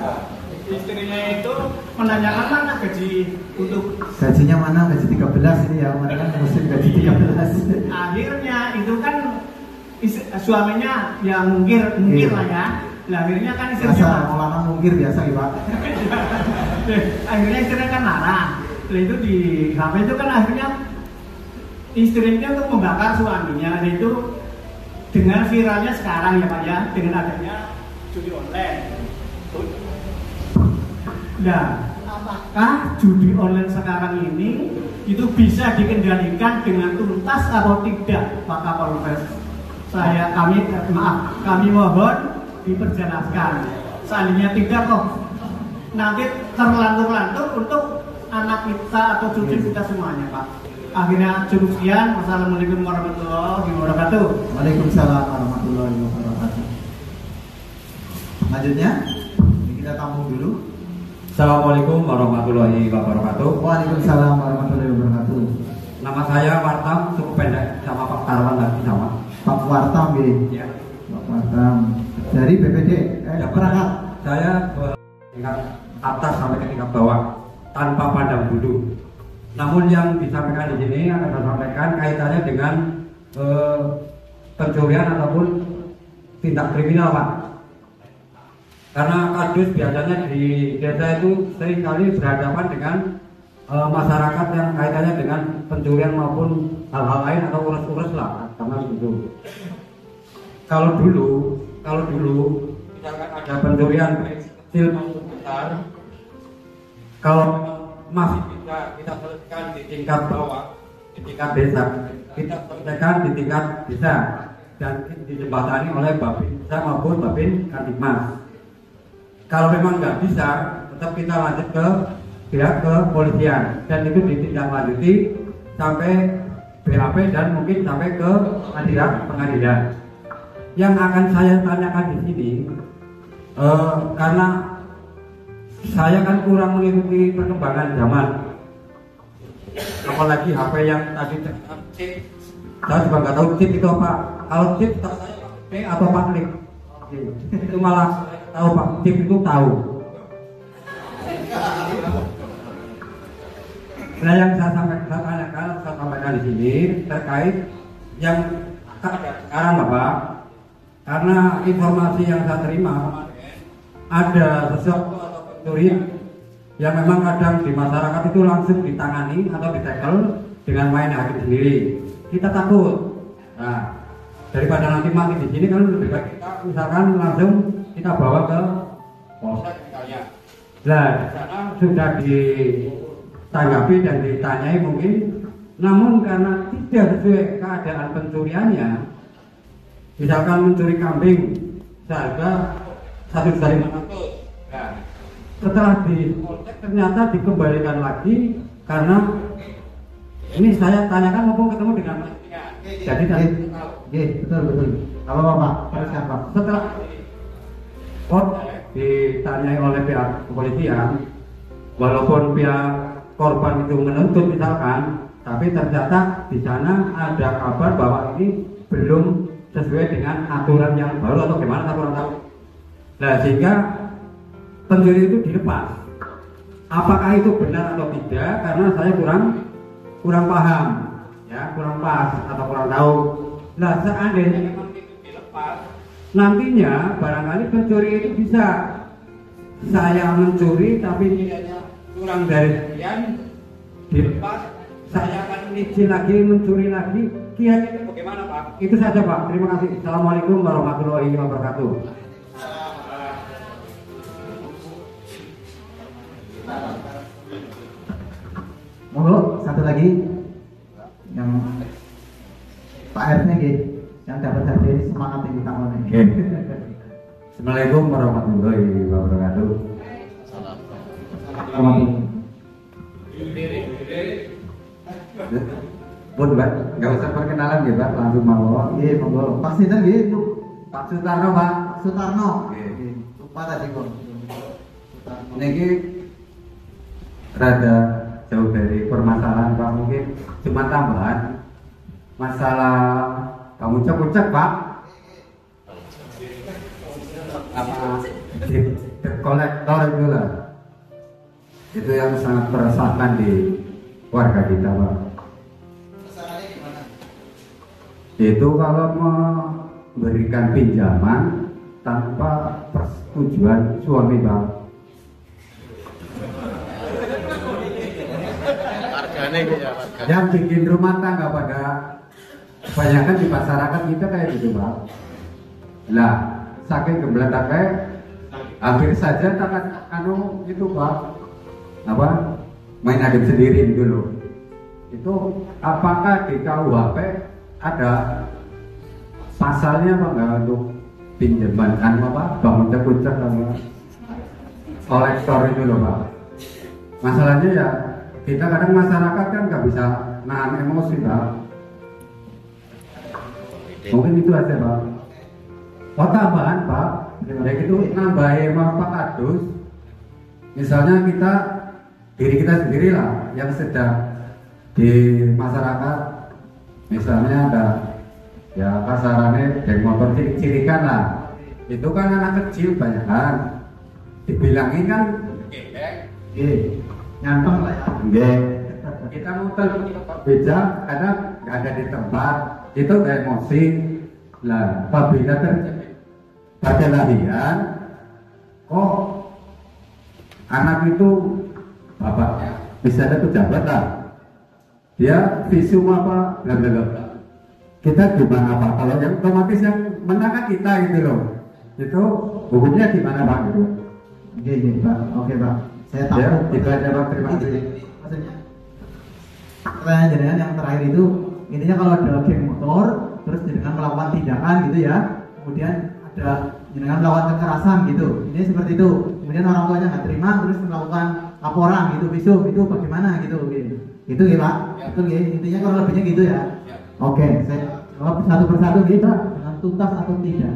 S3: Istrinya itu menanyakan mana gaji untuk
S5: gajinya mana, gaji 13 ini ya, mana kan musim gaji 13.
S3: Akhirnya itu kan suaminya ya mungkir lah ya. Nah, akhirnya kan istrinya
S5: mau lama mungkir biasa ya Pak.
S3: Akhirnya istrinya kan marah. Nah itu di HP itu kan akhirnya istrinya untuk membakar suaminya. Nah itu dengan viralnya sekarang ya Pak ya, dengan adanya judi online. Nah, apakah judi online sekarang ini itu bisa dikendalikan dengan tuntas atau tidak, Pak Kapolres? Kami mohon diperjelaskan. Seandainya tidak kok nanti terlantur-lantur untuk anak kita atau cucu kita semuanya, Pak. Akhirnya cukup sekian. Wassalamualaikum warahmatullahi wabarakatuh.
S5: Waalaikumsalam warahmatullahi wabarakatuh. Lanjutnya kita tampung dulu.
S9: Assalamualaikum warahmatullahi wabarakatuh.
S5: Waalaikumsalam warahmatullahi wabarakatuh.
S9: Nama saya Wartam, cukup pendek sama Pak Tarwan lagi sama.
S5: Pak Wartam ini.
S9: Ya.
S5: Pak Wartam dari BPD. Perangkat.
S9: Saya tingkat atas sampai ke tingkat bawah tanpa pandang bulu. Namun yang disampaikan di sini akan saya sampaikan kaitannya dengan pencurian ataupun tindak kriminal, Pak. Karena kasus biasanya di desa itu seringkali berhadapan dengan masyarakat yang kaitannya dengan pencurian maupun hal-hal lain atau urus-urus lah, karena begitu. Kalau dulu misalkan ada pencurian kecil maupun besar, kalau masih bisa kita selesaikan di tingkat bawah, di tingkat desa, kita selesaikan di tingkat desa dan dijembatani oleh Babin Desa maupun Babin Kantikmas. Kalau memang nggak bisa, tetap kita lanjut ke pihak kepolisian dan itu ditindaklanjuti sampai BAP dan mungkin sampai ke pengadilan. Yang akan saya tanyakan di sini, karena saya kan kurang mengikuti perkembangan zaman, apalagi HP yang tadi chip, saya juga nggak tahu chip itu apa. Kalau chip, saya P atau Pak klik, itu malah tahu Pak, chip itu tahu. Nah yang saya sampaikan di sini terkait yang sekarang Bapak, karena informasi yang saya terima ada sesuatu atau pencurian yang memang kadang di masyarakat itu langsung ditangani atau ditekel dengan main hakim sendiri. Kita takut. Nah daripada nanti mati di sini kan lebih baik kita misalkan langsung kita bawa ke polsek misalnya. Nah, di sana sudah ditanggapi dan ditanyai mungkin, namun karena tidak sesuai keadaan pencuriannya, misalkan mencuri kambing seharga 1.500.000. Nah, setelah di polsek ternyata dikembalikan lagi karena ini saya tanyakan maupun ketemu dengan majikan. Jadi tadi
S5: betul. Apa Pak? Teruskan Pak.
S9: Setelah ditanyai oleh pihak kepolisian, walaupun pihak korban itu menuntut misalkan, tapi ternyata di sana ada kabar bahwa ini belum sesuai dengan aturan yang baru atau gimana saya kurang tahu. Nah sehingga pencuri itu dilepas. Apakah itu benar atau tidak? Karena saya kurang paham, ya kurang pas atau kurang tahu. Nah seandainya memang itu dilepas, nantinya barangkali pencuri itu bisa saya mencuri tapi nilainya kurang dari sekian, dilepas, saya akan izin lagi mencuri lagi. Kira-kira bagaimana Pak? Itu saja Pak. Terima kasih. Assalamualaikum warahmatullahi wabarakatuh.
S5: Monggo satu lagi yang Pak RT yang dapat hadiah ini semangat ini tamunya.
S9: Assalamualaikum warahmatullahi wabarakatuh. Bun, Pak, nggak usah perkenalan ya, Pak, langsung mau.
S5: Iya, monggo. Pak Sinten nggih,
S9: Pak Sutarno, Pak.
S5: Sutarno. Lupa tadi kok.
S9: Niki rada jauh dari permasalahan Pak, mungkin cuma tambahan masalah kamu ucap Pak. Apa debt collector itu lah, itu yang sangat meresahkan di warga kita Pak. Itu kalau memberikan pinjaman tanpa persetujuan suami Pak. Yang bikin rumah tangga pada kebanyakan di masyarakat kita kayak gitu Pak. Lah saking gembletaknya hampir saja tangan itu Pak apa main hakim sendiri gitu loh. Itu apakah di KUHP ada pasalnya Pak nggak untuk pinjaman apa bangun cek sama kolektor itu loh Pak. Masalahnya ya kita kadang masyarakat kan nggak bisa nahan emosi Pak. Mungkin itu aja Pak. Oh tambahan Pak, dari itu nambahin Pak Kadus. Misalnya diri kita sendirilah yang sedang di masyarakat, misalnya ada ya kasarannya geng motor cilik-cilikan lah. Itu kan anak kecil banyak kan, dibilangin kan
S5: Nyanteng lah ya.
S9: Kita muter beja kadang nggak ada di tempat, itu emosi. Lah, apabila pada lahiran, kok anak itu bapaknya bisa ada pejabat lah, dia visum apa, bla bla bla. Kita gimana Pak? Kalau yang otomatis yang menang kita gitu loh, itu hukumnya gimana Pak? Gitu?
S5: Iya Pak, oke Pak. Saya tahu.
S9: Ya, itu aja Pak, terima kasih.
S5: Maksudnya, pertanyaan jenengan yang terakhir itu intinya kalau ada geng motor, terus jenengan melakukan tindakan gitu ya, kemudian ada jenengan melakukan kekerasan gitu, ini seperti itu. Kemudian orang tuanya nggak terima, terus melakukan laporan gitu, visum itu bagaimana gitu, itu ya Pak, itu ya. Intinya kalau lebihnya gitu ya. Oke, saya jawab satu persatu gitu, dengan tuntas atau tidak.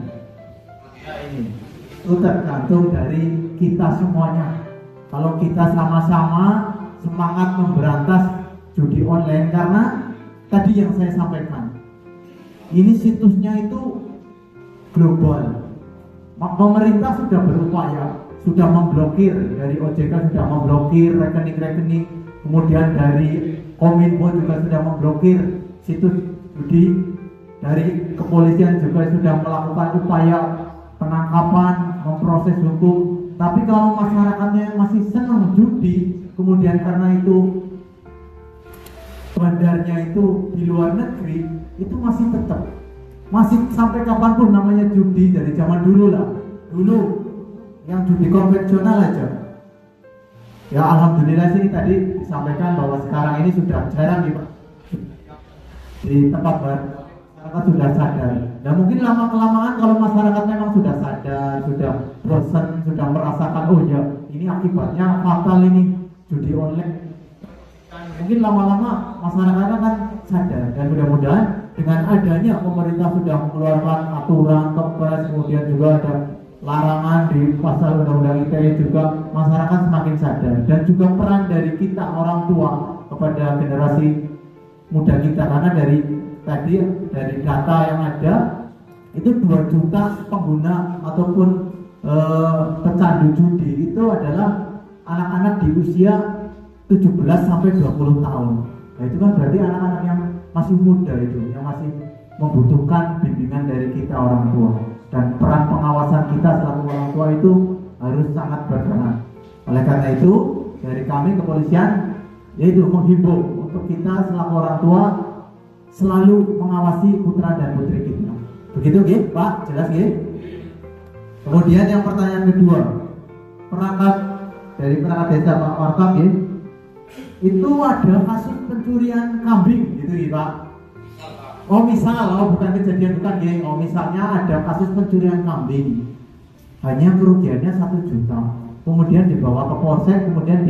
S5: Itu tergantung dari kita semuanya. Kalau kita sama-sama semangat memberantas judi online, karena tadi yang saya sampaikan, ini situsnya itu global. Pemerintah sudah berupaya, sudah memblokir, dari OJK sudah memblokir rekening-rekening, kemudian dari Kominfo juga sudah memblokir situs judi, dari kepolisian juga sudah melakukan upaya penangkapan, memproses hukum. Tapi kalau masyarakatnya masih senang judi, kemudian karena itu bandarnya itu di luar negeri, itu masih tetap, masih sampai kapanpun namanya judi dari zaman dulu lah. Dulu yang judi konvensional aja. Ya alhamdulillah sih tadi disampaikan bahwa sekarang ini sudah jarang di tempat baru. Masyarakat sudah sadar. Dan mungkin lama kelamaan kalau masyarakat memang sudah sadar, sudah bosan, sudah merasakan oh ya ini akibatnya fatal ini judi online. Mungkin lama-lama masyarakat akan sadar, dan mudah-mudahan dengan adanya pemerintah sudah mengeluarkan aturan tegas, kemudian juga ada larangan di pasal undang-undang ITE, juga masyarakat semakin sadar. Dan juga peran dari kita orang tua kepada generasi muda kita, karena dari tadi dari data yang ada itu 2 juta pengguna ataupun pecandu judi itu adalah anak-anak di usia 17 sampai 20 tahun. Nah, itu kan berarti anak-anak yang masih muda itu, yang masih membutuhkan bimbingan dari kita orang tua, dan peran pengawasan kita selaku orang tua itu harus sangat berperan. Oleh karena itu, dari kami kepolisian yaitu menghimbau untuk kita selaku orang tua selalu mengawasi putra dan putri kita. Begitu, G, Pak? Jelas, G? Kemudian yang pertanyaan kedua, perangkat desa Pak Warkam, G, itu ada kasus pencurian kambing, gitu, Pak. Oh, bukan kejadian, bukan, G. Oh, misalnya ada kasus pencurian kambing, hanya kerugiannya 1 juta. Kemudian dibawa ke polsek, kemudian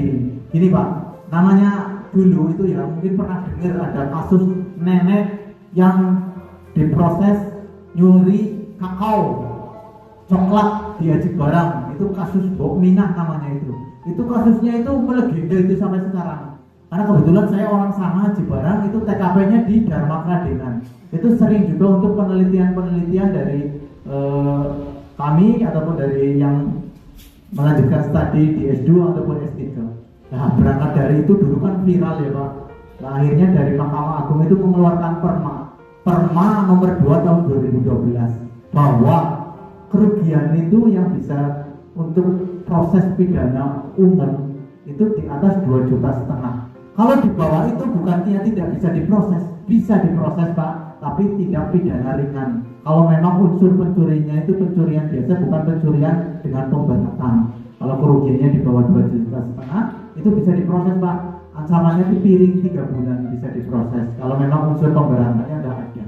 S5: gini, Pak, namanya dulu itu ya mungkin pernah dengar ada kasus nenek yang diproses nyuri kakao coklat di Haji Barang, itu kasus Bok Minah namanya itu kasusnya itu melegenda itu sampai sekarang, karena kebetulan saya orang sana Haji Barang, itu TKP-nya di Dharma Kradenan. Itu sering juga untuk penelitian dari kami ataupun dari yang melanjutkan studi di S2 ataupun S3. Nah, berangkat dari itu dulu kan viral ya, Pak. Nah, akhirnya dari Mahkamah Agung itu mengeluarkan Perma nomor 2 tahun 2012 bahwa kerugian itu yang bisa untuk proses pidana umum itu di atas 2,5 juta. Kalau di bawah itu bukannya tidak bisa diproses, Pak, tapi tidak pidana ringan. Kalau memang unsur pencurinya itu pencurian biasa, bukan pencurian dengan pemberatan. Kalau kerugiannya di bawah 2,5 juta itu bisa diproses, Pak. Ancamannya itu piring 3 bulan bisa diproses. Kalau memang unsur pemberatannya nggak ada,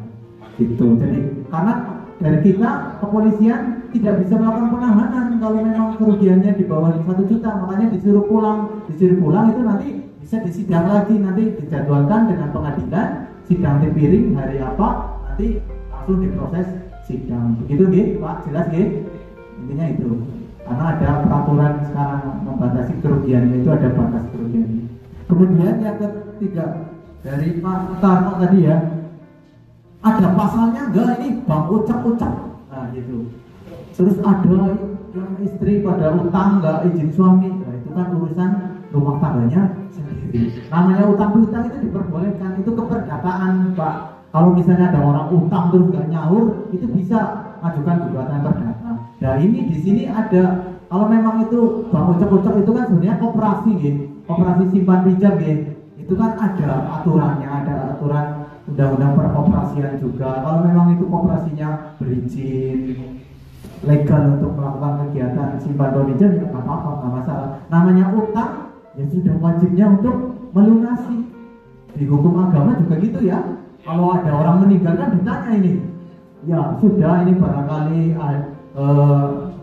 S5: gitu. Jadi karena dari kita kepolisian tidak bisa melakukan penahanan kalau memang kerugiannya di bawah 1 juta, makanya disuruh pulang itu nanti bisa disidang lagi, nanti dijadwalkan dengan pengadilan sidang di piring hari apa, nanti langsung diproses sidang. Begitu, G, Pak, jelas, G? Intinya itu. Karena ada peraturan sekarang membatasi kerugiannya, itu ada batas kerugiannya. Kemudian yang ketiga dari Pak Tarno tadi ya, ada pasalnya enggak ini bang ucap-ucap, nah gitu. Terus ada yang istri pada utang enggak izin suami, nah itu kan urusan rumah tangganya sendiri. Namanya utang piutang itu diperbolehkan, itu keperdataan, Pak. Kalau misalnya ada orang utang terus enggak nyaur, itu bisa ajukan gugatan perdata. Nah ini di sini ada, kalau memang itu bang ucap-ucap itu kan sebenarnya koperasi, gitu. Koperasi simpan pinjam, gitu. Itu kan ada aturannya, ada aturan undang-undang peroperasian juga. Kalau memang itu koperasinya berizin legal untuk melakukan kegiatan simpan pinjam, ya nggak apa-apa, nggak masalah. Namanya utang ya sudah wajibnya untuk melunasi. Di hukum agama juga gitu ya. Kalau ada orang meninggal kan ditanya ini, ya sudah ini barangkali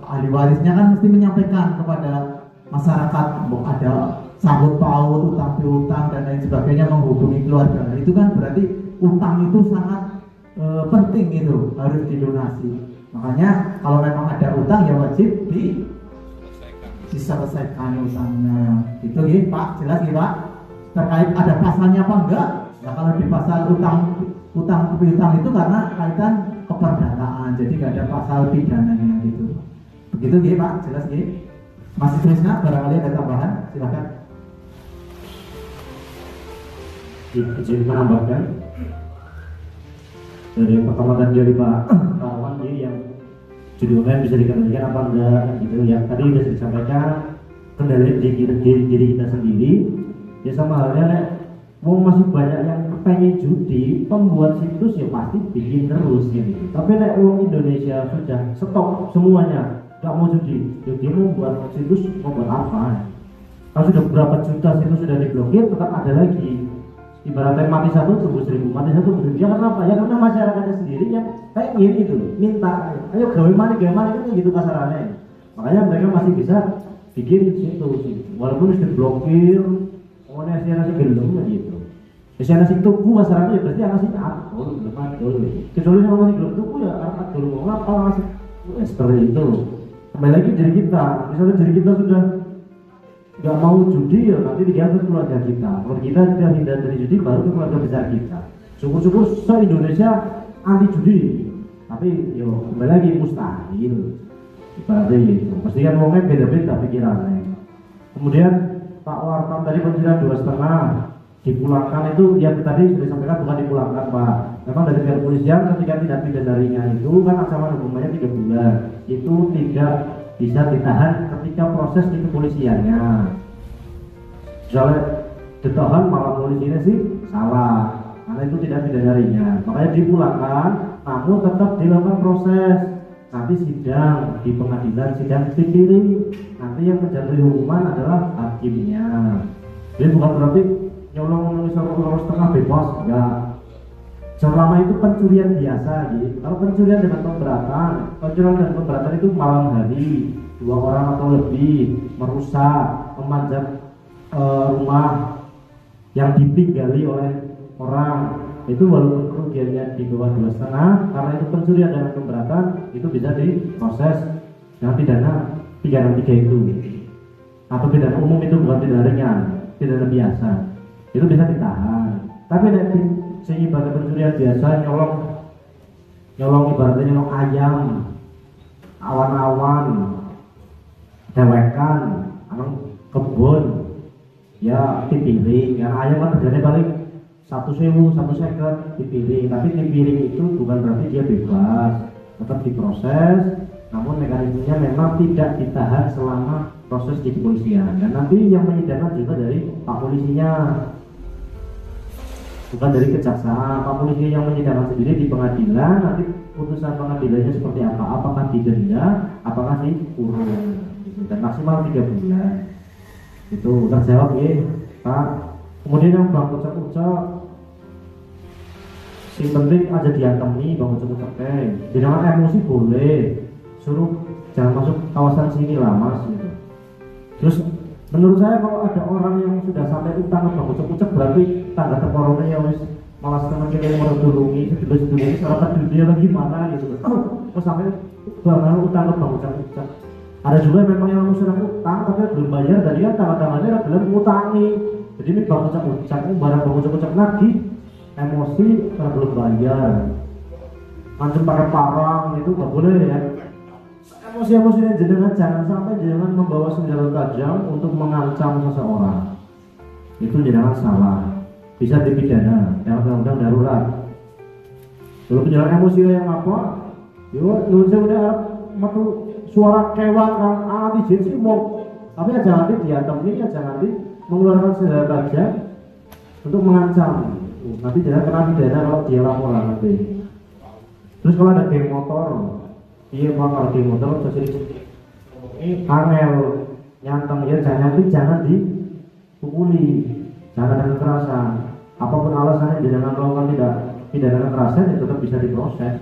S5: ahli warisnya kan mesti menyampaikan kepada masyarakat bahwa ada sangkut paut, utang piutang dan lain sebagainya, menghubungi keluarga. Itu kan berarti utang itu sangat penting, itu harus dilunasi. Makanya kalau memang ada utang ya wajib diselesaikan utangnya. Itu ya, Pak, jelas ya, Pak. Terkait ada pasalnya apa enggak? Nah, kalau di pasal utang piutang itu karena kaitan keperdataan, jadi nggak ada pasal pidananya gitu. Begitu ya, Pak, jelas ya. Masih Krisna, barangkali ada tambahan, silakan.
S7: Izin menambahkan dari pertama tadi dari Pak Kawan yang judulnya bisa dikendalikan apa enggak gitu ya. Tadi sudah disampaikan kendali diri kita sendiri ya, sama halnya mau masih banyak yang pengen judi, pembuat situs ya pasti bikin terus gitu. Tapi nek uang Indonesia sudah stop semuanya, nggak mau judi, jadi mau buat situs mau buat apa? Kalau sudah berapa juta situs sudah diblokir, tetap ada lagi. Ibaratnya mati satu tumbuh 1000, mati satu tumbuh 1000. Ya kenapa? Ya karena masyarakatnya sendiri yang pengen itu loh, minta, ayo gawe mana kan gitu kasarannya. Makanya mereka masih bisa bikin situs, walaupun sudah diblokir, nasi gelem gitu. Nasi tuku masyarakat ya berarti nasi akul, belum adol. Kecuali kalau masih belum tuku ya akul mau ngapa nasi seperti itu. Kembali lagi dari kita, misalnya dari kita sudah nggak mau judi ya nanti diganti keluarga kita. Kalau kita tidak hindar dari judi baru ke keluarga besar kita. Syukur-syukur se-Indonesia anti judi. Tapi yo kembali lagi mustahil. Berarti itu. Pasti kan ngomongnya beda-beda pikirannya. Kemudian Pak Wartam tadi pencurian 2,5 dipulangkan itu yang tadi sudah disampaikan bukan dipulangkan Pak. Memang dari pihak kepolisian ketika tidak pidana ringan itu kan ancaman hukumannya 3 bulan. Itu tidak bisa ditahan ketika proses di kepolisiannya. Soalnya ditahan malah polisinya sih salah, karena itu tidak pidana ringan. Makanya dipulangkan, namun tetap dilakukan proses. Nanti sidang di pengadilan, sidang dipilih. Nanti yang menjatuhi hukuman adalah hakimnya. Jadi bukan berarti nyolong setengah bebas, enggak. Selama itu pencurian biasa, gitu. Kalau pencurian dengan pemberatan itu malam hari, 2 orang atau lebih merusak, memanjat rumah yang ditinggali oleh orang, itu walaupun kerugiannya di bawah 2,5, karena itu pencurian dengan pemberatan itu bisa diproses dengan pidana 3 itu, atau pidana umum itu bukan pidana ringan, pidana biasa, itu bisa ditahan. Tapi nanti ibarat pencurian biasa nyolong ibaratnya nyolong ayam, awan-awan, dewekan, kebun, ya dipiring. Yang ayam kan harganya paling 1.000, 150 dipiring. Tapi dipiring itu bukan berarti dia bebas, tetap diproses. Namun mekanismenya memang tidak ditahan selama proses di kepolisian. Dan nanti yang menyidangkan juga dari Pak Polisinya, bukan dari kejaksaan. Pak Polisi yang menyidangkan sendiri di pengadilan. Nanti putusan pengadilannya seperti apa? Apakah didenda, apakah dikurung, dan maksimal 3 bulan. Itu terjawab ya Pak. Kemudian yang Bang ucap-ucap, si penting aja diantemi Bang ucap-ucap jangan emosi boleh, suruh jangan masuk kawasan sini lah Mas gitu. Terus menurut saya kalau ada orang yang sudah sampai utang Bang ucap-ucap berarti tanda terkorongnya ya wis malah setengah kita yang merdulungi sedulur-sedulur masyarakat dunia lagi mana gitu. Kok sampai banget utang Bang ucap-ucap. Ada juga memang yang sudah utang tapi belum bayar, tadi kan tanggal-tanggalnya belum ngutangi. Jadi ini Bang ucap-ucap, barang Bang ucap-ucap lagi emosi karena belum bayar. Macam pakai parang itu nggak boleh ya. Emosi-emosi yang jenengan jangan sampai jenengan membawa senjata tajam untuk mengancam seseorang. Itu jenengan salah, bisa dipidana yang undang-undang darurat. Kalau penjelasan emosi yang apa? Yo, udah metu suara kewan kan anti jinsi mau, tapi jangan diantemi, jangan mengeluarkan senjata tajam untuk mengancam. Nanti jangan kena pidana kalau dia laporan nanti. Terus kalau ada geng motor, iya kalau geng motor ini angel nyanteng ya, jangan dipukuli, jangan dengan kekerasan. Apapun alasannya jangan melakukan tidak kekerasan, ya tetap bisa diproses.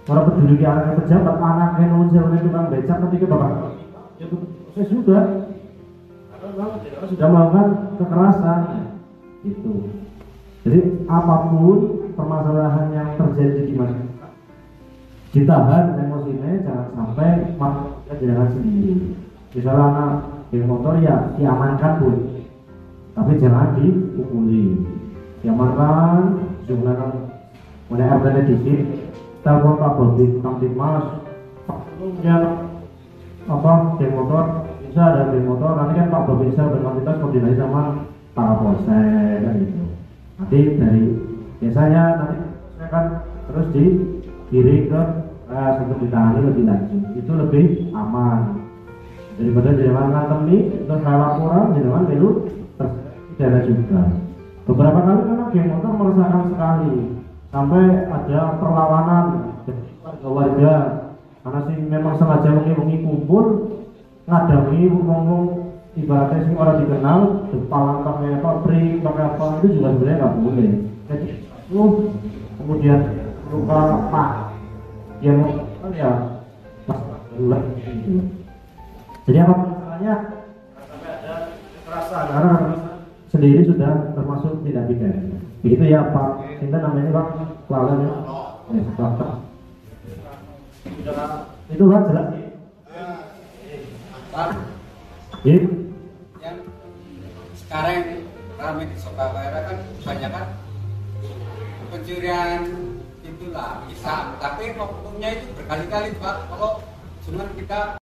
S7: Orang peduli ke anak pejabat, anaknya nonjol itu kan becak ketika bapak itu saya sudah melakukan kekerasan itu. Jadi apapun permasalahan yang terjadi di masyarakat, ditahan emosinya, jangan sampai masyarakat jangan sendiri. Misalnya anak geng motor ya diamankan pun, tapi jangan dipukuli. Diamankan, gunakan mulai RT di sini. Telepon Pak Babin, Kamtibmas, punya apa geng motor, bisa ada geng motor. Nanti kan Pak Babin bisa berkomunitas koordinasi sama para polsek kan gitu. Nanti dari biasanya nanti saya kan terus dikirim ke untuk ditangani lebih lanjut. Itu lebih aman daripada jangan ngantemi terus saya laporan jangan melu terpidana juga. Beberapa kali memang geng motor meresahkan sekali. Sampai ada perlawanan warga karena sih memang sengaja mengi kumpul ngadami ngomong ibaratnya sih orang dikenal depan pakai apa pring pakai apa itu juga sebenarnya nggak boleh. Jadi kemudian luka pak yang ya bulan jadi apa misalnya sampai ada kekerasan karena sendiri sudah termasuk tidak pidana. Begitu ya Pak, kita namanya Pak Lalen ya. Itu kan jelas.
S9: Pak,
S7: yang
S9: sekarang ramai di Surabaya kan banyak kan pencurian
S10: itulah bisa, tapi waktunya itu berkali-kali Pak. Kalau cuma kita